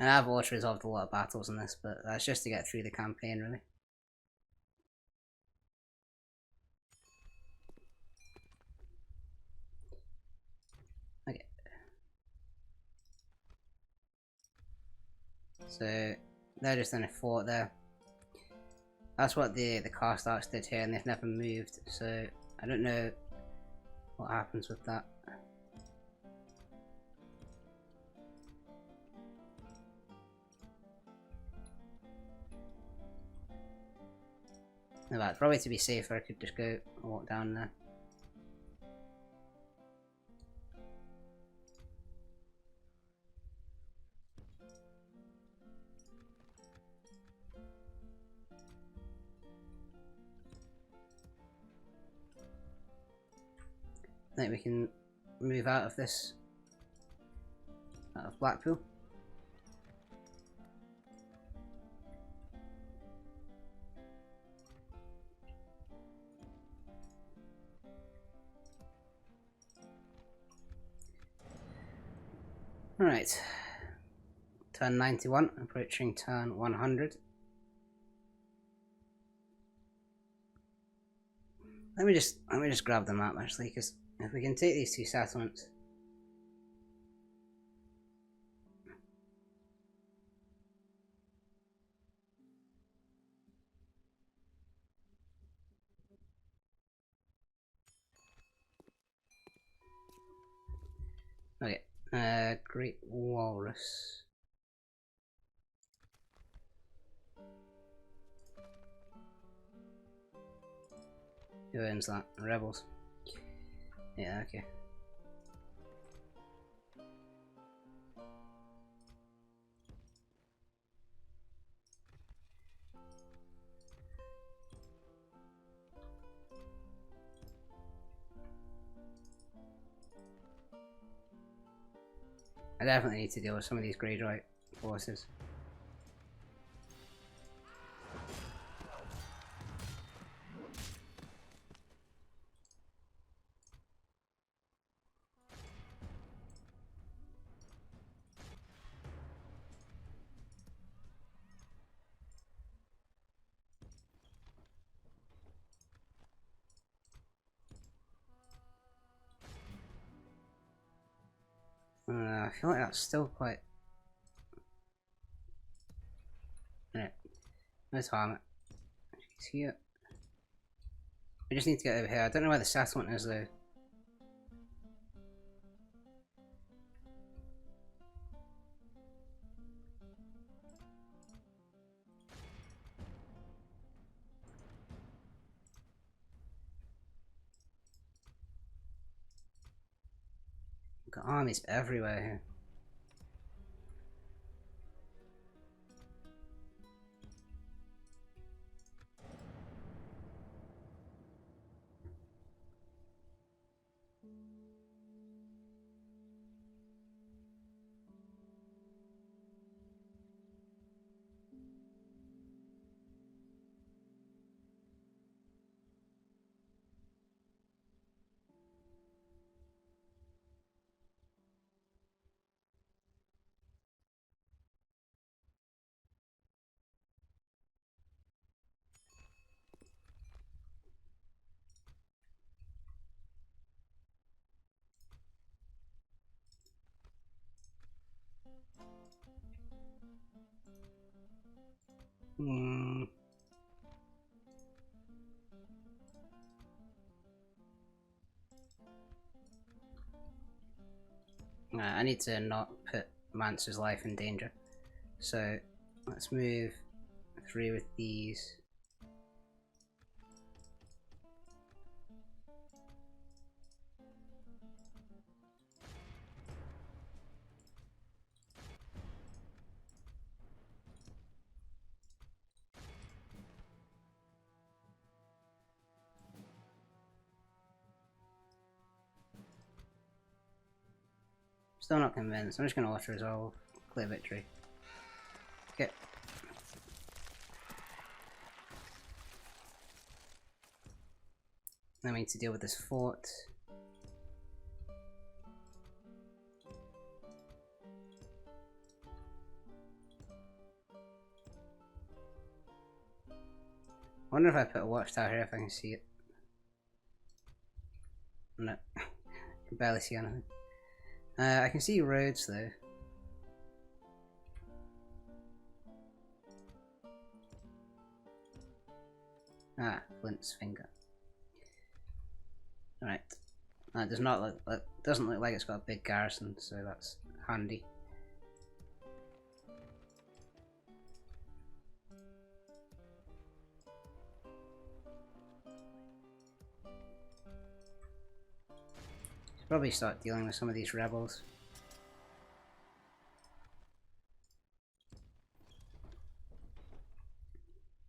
And I've also resolved a lot of battles in this, but that's just to get through the campaign, really. Okay. So they're just in a fort there. That's what the cast arts did here, and they've never moved, so I don't know what happens with that. No, probably to be safer, I could just go walk down there. I think we can move out of this, out of Blackpool. Alright. Turn 91, approaching turn 100. Let me just grab the map actually, because if we can take these two settlements. Okay, Great Walrus. Who owns that? Rebels. Yeah, okay. I definitely need to deal with some of these Greyjoy forces. I feel like that's still quite... Right, let's harm it. He's here. We just need to get over here. I don't know where the settlement is though. We've got armies everywhere here. I need to not put Mance's life in danger. So let's move through with these. Still not convinced. I'm just going to auto resolve. Clear victory. Okay. Then we need to deal with this fort. I wonder if I put a watchtower here if I can see it. No. I can barely see anything. I can see roads though. Ah, Flint's finger. Right. That does not look, doesn't look like it's got a big garrison, so that's handy. Should probably start dealing with some of these rebels.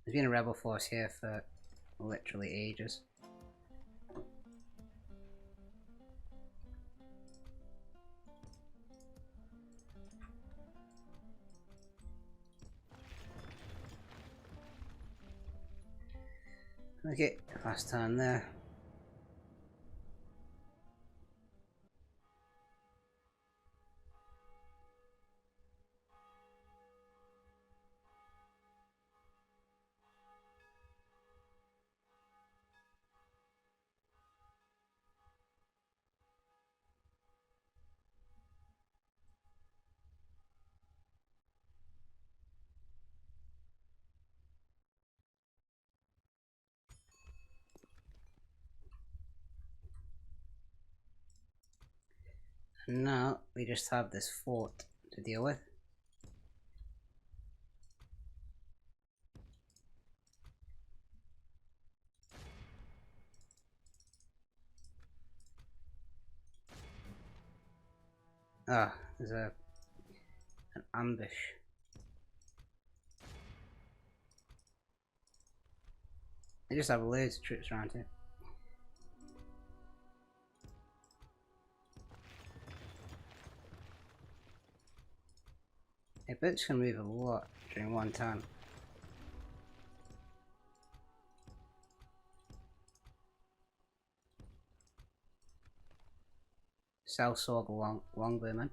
There's been a rebel force here for literally ages. Okay, fast turn there. And now we just have this fort to deal with. Ah, there's an ambush. They just have loads of troops around here. A boats can move a lot during one turn. Sellsword longbowman.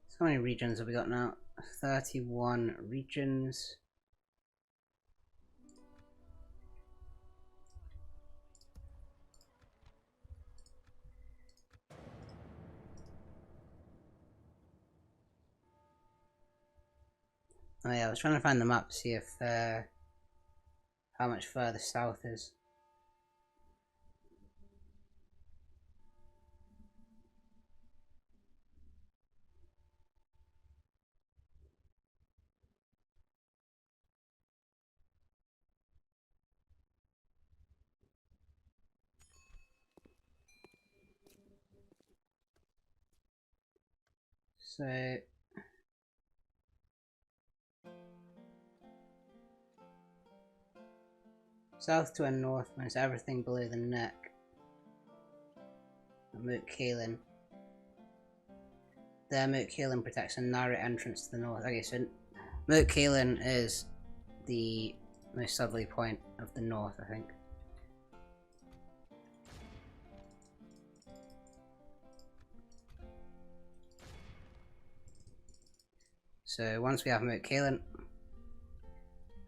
So how many regions have we got now? 31 regions. Oh yeah, I was trying to find the map to see if how much further south is. So south to and north means everything below the neck. Moat Cailin. There, Moat Cailin protects a narrow entrance to the north. Okay, so Moat Cailin is the most southerly point of the north, I think. So once we have Moat Cailin,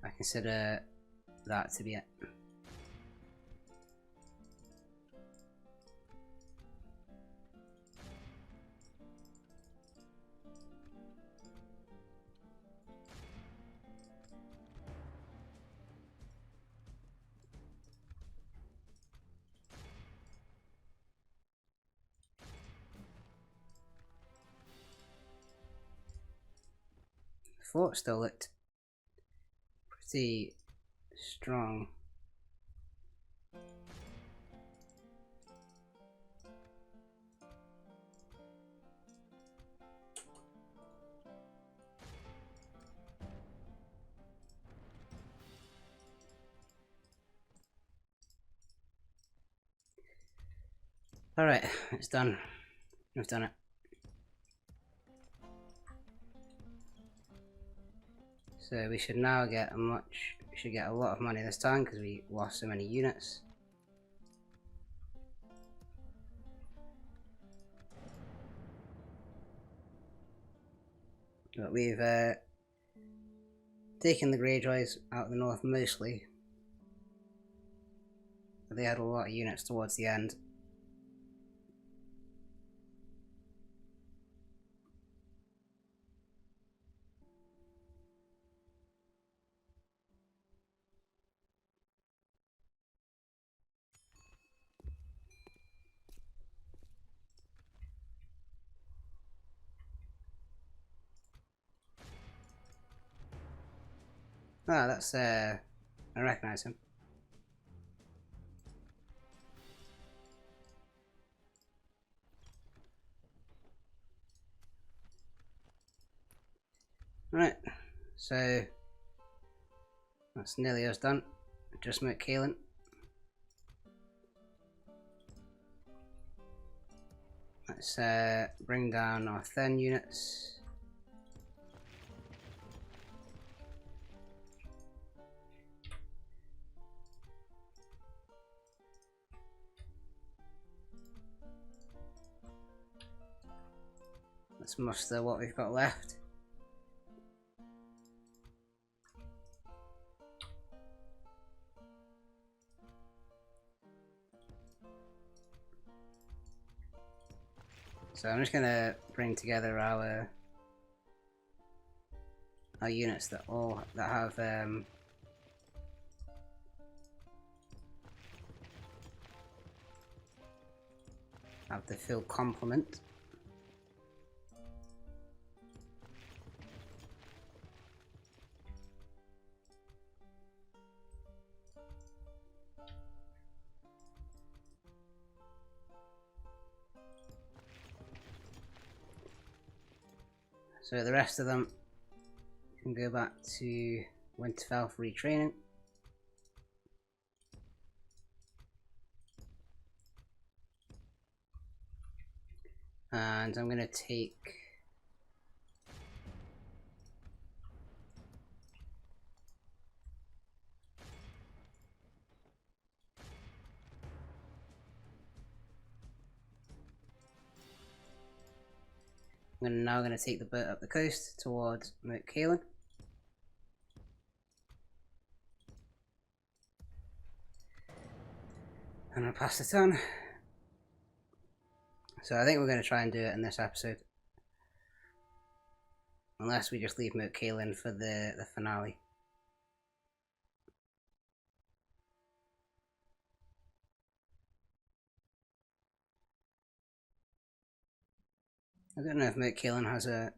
I consider that to be it. The fort still looked pretty strong. Alright, it's done. We've done it. So we should now get we should get a lot of money this time because we lost so many units. But we've taken the Greyjoys out of the north mostly. But they had a lot of units towards the end. Ah, that's I recognise him. Right, so that's nearly us done. Just Moat Cailin. Let's bring down our Then units. Let's muster what we've got left. So I'm just gonna bring together our units that have have the full complement. So the rest of them can go back to Winterfell for retraining. And I'm going to take I'm now going to take the boat up the coast towards Moat Cailin. And I'll pass the turn. So I think we're going to try and do it in this episode. Unless we just leave Moat Cailin for the finale. I don't know if Moat Cailin has a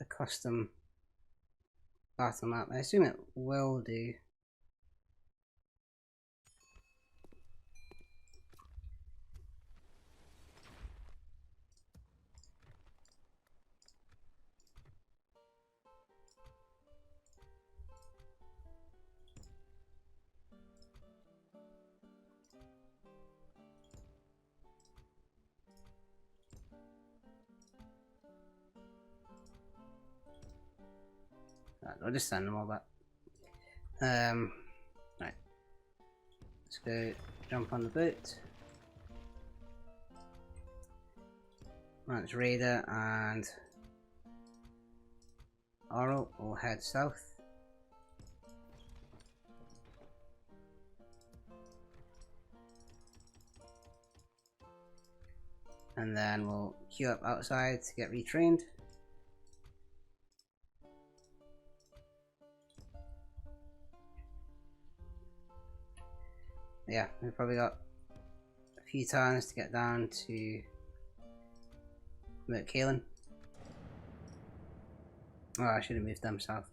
custom battle map. I assume it will do. I'll just send them all back. Right. Let's go jump on the boat. That's Raider and Oral will head south. And then we'll queue up outside to get retrained. Yeah, we've probably got a few turns to get down to Moat Cailin. Oh, I should have moved them south.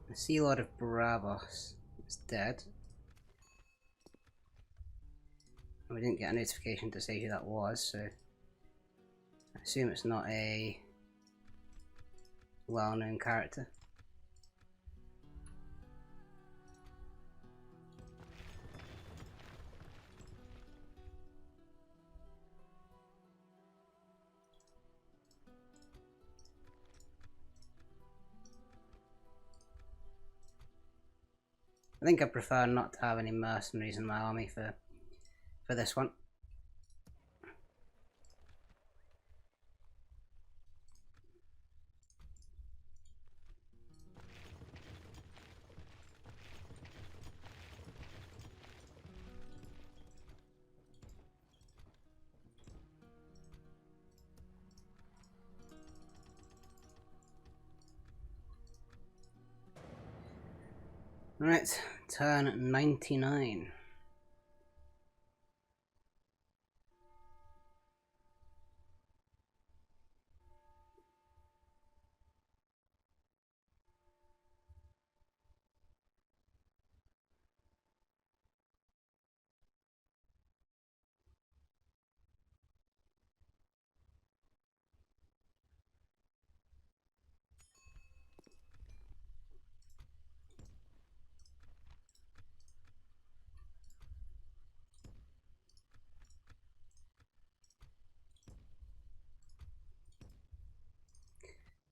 The Sea Lord of Bravos is dead. We didn't get a notification to say who that was, so I assume it's not a well-known character. I think I prefer not to have any mercenaries in my army for this one. Right, turn 99.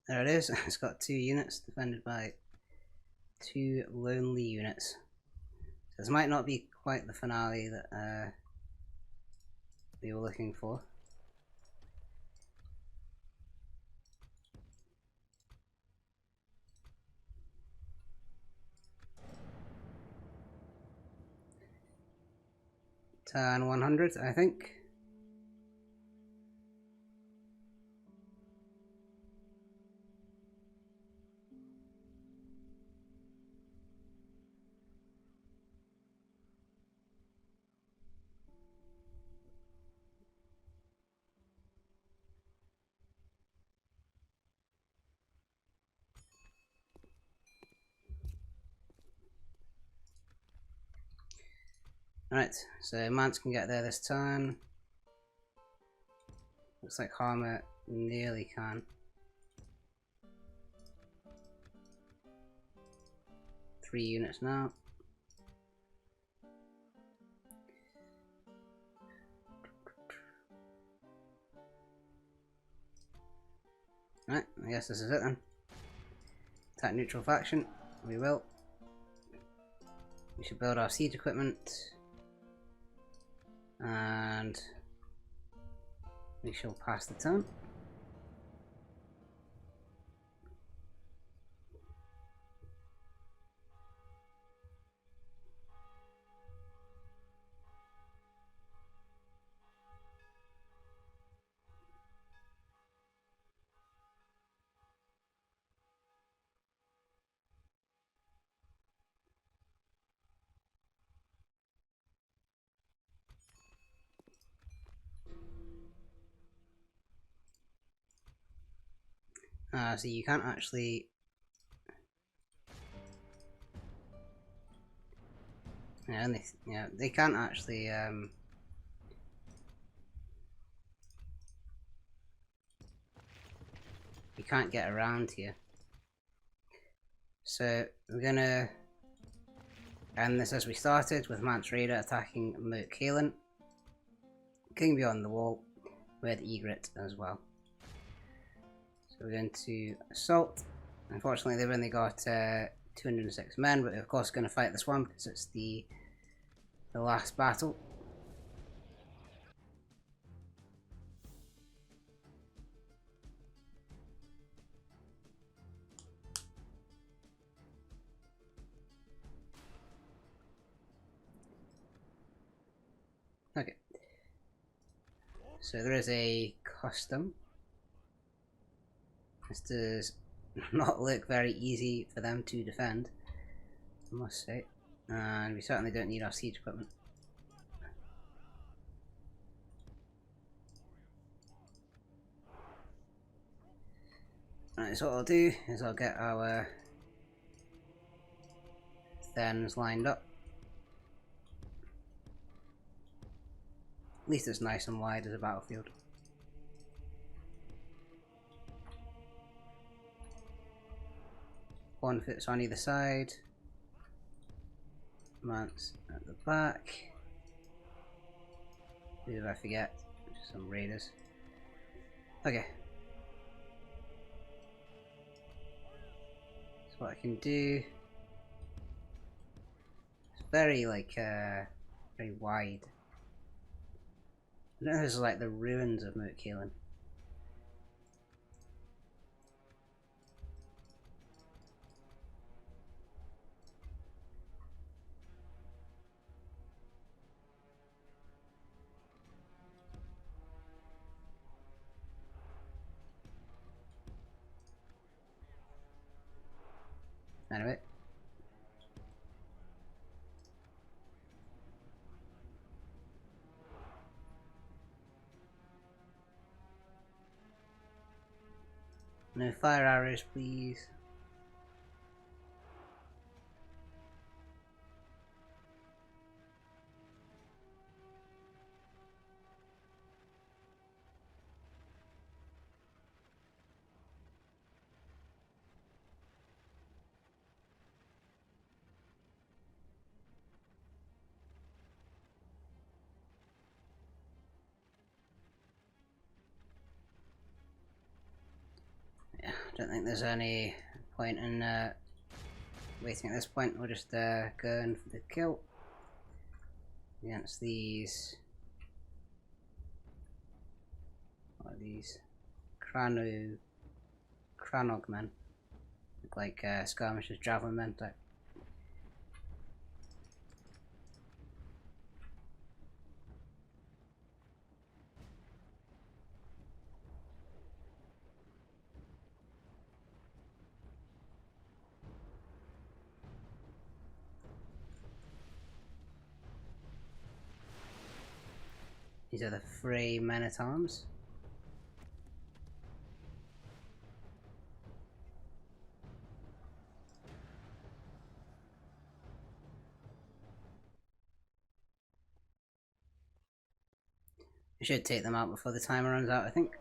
There it is. It's got 2 units defended by 2 lonely units. So this might not be quite the finale that we were looking for. turn 100, I think. Right, so Mance can get there this turn. Looks like Harmer nearly can. 3 units now. Right, I guess this is it then. Attack neutral faction. We will. We should build our siege equipment. And we shall pass the turn. So you can't actually... Yeah, they can't actually... You can't get around here. So we're gonna end this as we started, with Mance Raider attacking Moat Cailin. King Beyond the Wall with Egret as well. So we're going to assault. Unfortunately they've only got 206 men, but we're of course going to fight this one because it's the last battle. Okay. So there is a custom. This does not look very easy for them to defend, I must say. And we certainly don't need our siege equipment. Right, so what I'll do is I'll get our Thens lined up. At least it's nice and wide as a battlefield. One fits on either side. Mance at the back. Who did I forget? Some raiders. Okay. So what I can do... It's very very wide. I don't know if this is like the ruins of Moat Cailin. Anyway. No fire arrows, please. Yeah, I don't think there's any point in waiting at this point. We'll just go in for the kill against these. What are these? Cranog men. Look like skirmishers, javelin men type. These are the Frey men-at-arms. We should take them out before the timer runs out, I think.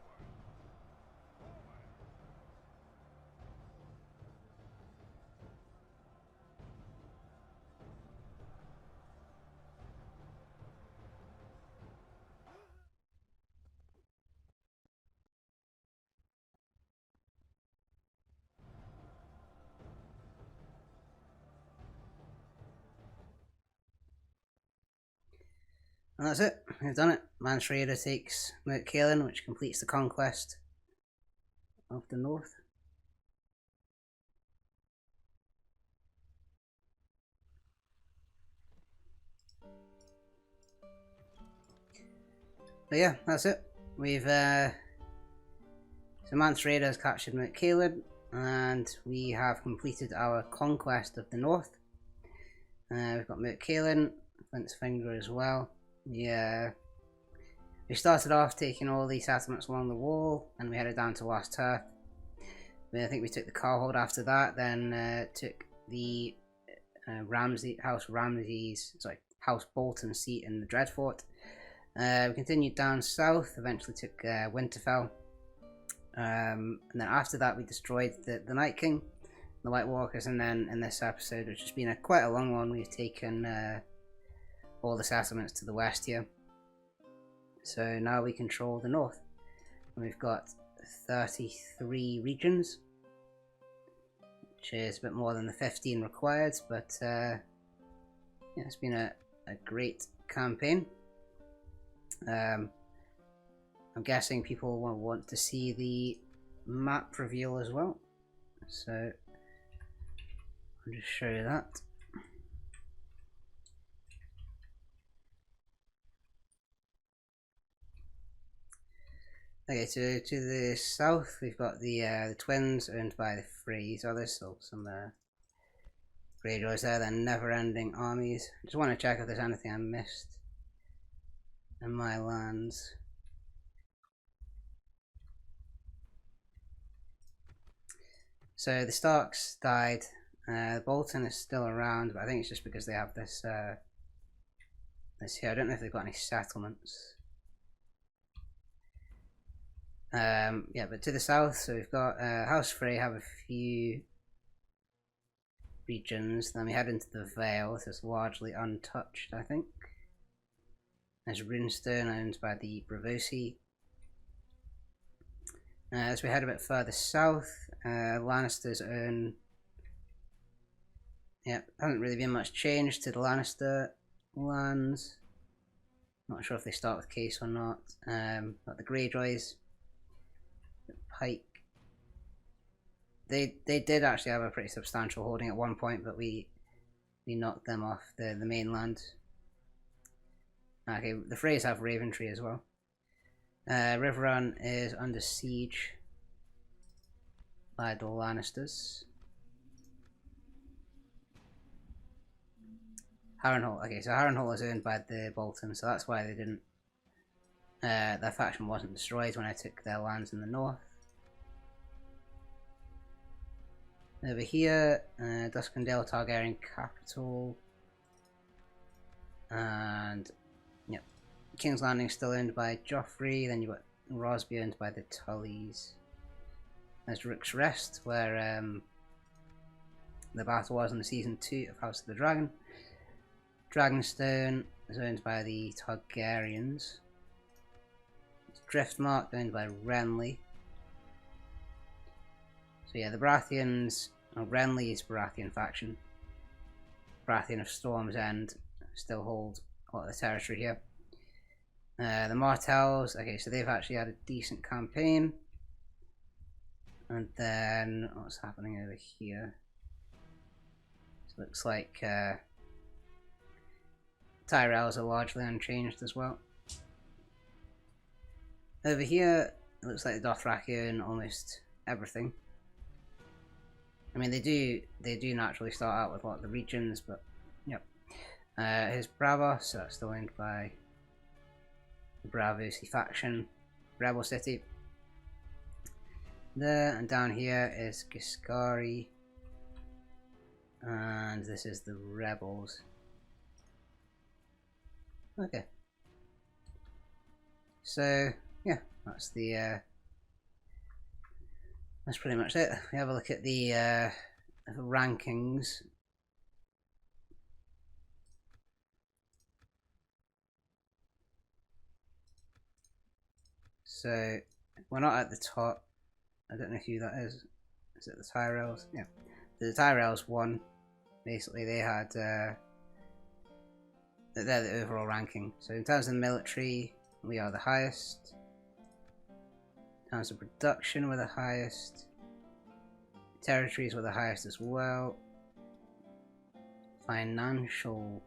And that's it. We've done it. Mance Raider takes Moat Cailin, which completes the conquest of the north. But yeah, that's it. We've so Mance Raider has captured Moat Cailin, and we have completed our conquest of the north. We've got Moat Cailin, Flint's Finger as well. Yeah, we started off taking all these settlements along the wall, and we headed down to Last Turf. I think we took the Carhold after that, then took the House Bolton seat in the Dreadfort. We continued down south, eventually took Winterfell, and then after that we destroyed the Night King, the White Walkers, and then in this episode, which has been quite a long one, we've taken all the settlements to the west here. So now we control the north. And we've got 33 regions, which is a bit more than the 15 required, but yeah, it's been a great campaign. I'm guessing people will want to see the map reveal as well, so I'll just show you that. Okay, so to the south we've got the twins owned by the Freys. Oh, there's still some Greyjoys there. They're never-ending armies. I just want to check if there's anything I missed in my lands. So the Starks died. Bolton is still around, but I think it's just because they have this this here. I don't know if they've got any settlements. Yeah, but to the south, so we've got House Frey have a few regions. Then we head into the Vale. This is largely untouched, I think. There's Runestone owned by the Braavosi. As we head a bit further south, Lannisters own. Yeah, hasn't really been much change to the Lannister lands. Not sure if they start with Case or not. Got the Greyjoys. Pike. They did actually have a pretty substantial holding at one point, but we knocked them off the mainland. Okay, the Freys have Raventree as well. Riverrun is under siege by the Lannisters. Harrenhal. Okay, so Harrenhal is owned by the Bolton, so that's why they didn't. Their faction wasn't destroyed when I took their lands in the north. Over here, Duskendale Targaryen capital, and yep, King's Landing still owned by Joffrey. Then you've got Rosby owned by the Tullys. There's Rook's Rest, where the battle was in the season 2 of House of the Dragon. Dragonstone is owned by the Targaryens. Driftmark owned by Renly. So yeah, the Baratheons, Renly's Baratheon faction, Baratheon of Storm's End, still hold a lot of the territory here. The Martells, okay, so they've actually had a decent campaign. And then, what's happening over here? So it looks like Tyrells are largely unchanged as well. Over here, it looks like the Dothraki own almost everything. I mean, they do naturally start out with a lot of the regions, but yep. Here's Braavos, so that's still owned by the Braavosi faction, Rebel City. There, and down here is Giscari, and this is the Rebels. Okay. So, yeah, that's the, that's pretty much it. We have a look at the rankings. So, we're not at the top. I don't know who that is. Is it the Tyrells? Yeah. The Tyrells won. Basically, they had, they're the overall ranking. So in terms of the military, we are the highest. In terms of production, we're the highest. Territories were the highest as well. Financial.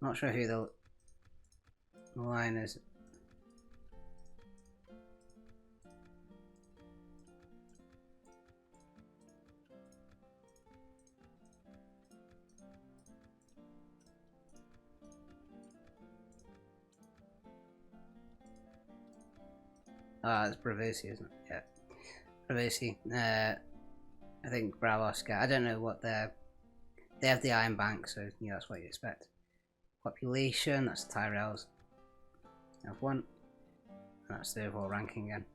Not sure who the line is. Ah, it's Braavosi, isn't it? Yeah. Braavosi. I think Bravoska. I don't know what they're. They have the Iron Bank, so yeah, that's what you expect. Population, that's the Tyrells. Have one. That's the overall ranking again.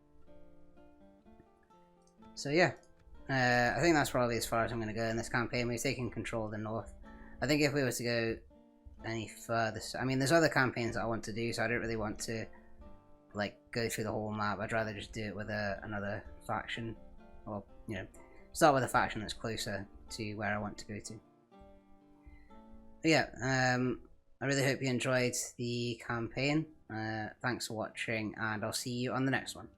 So yeah, I think that's probably as far as I'm going to go in this campaign. We've taken control of the north. I think if we were to go any further, I mean, there's other campaigns that I want to do, so I don't really want to like go through the whole map. I'd rather just do it with another faction, or you know, start with a faction that's closer to where I want to go to. But yeah, I really hope you enjoyed the campaign. Thanks for watching, and I'll see you on the next one.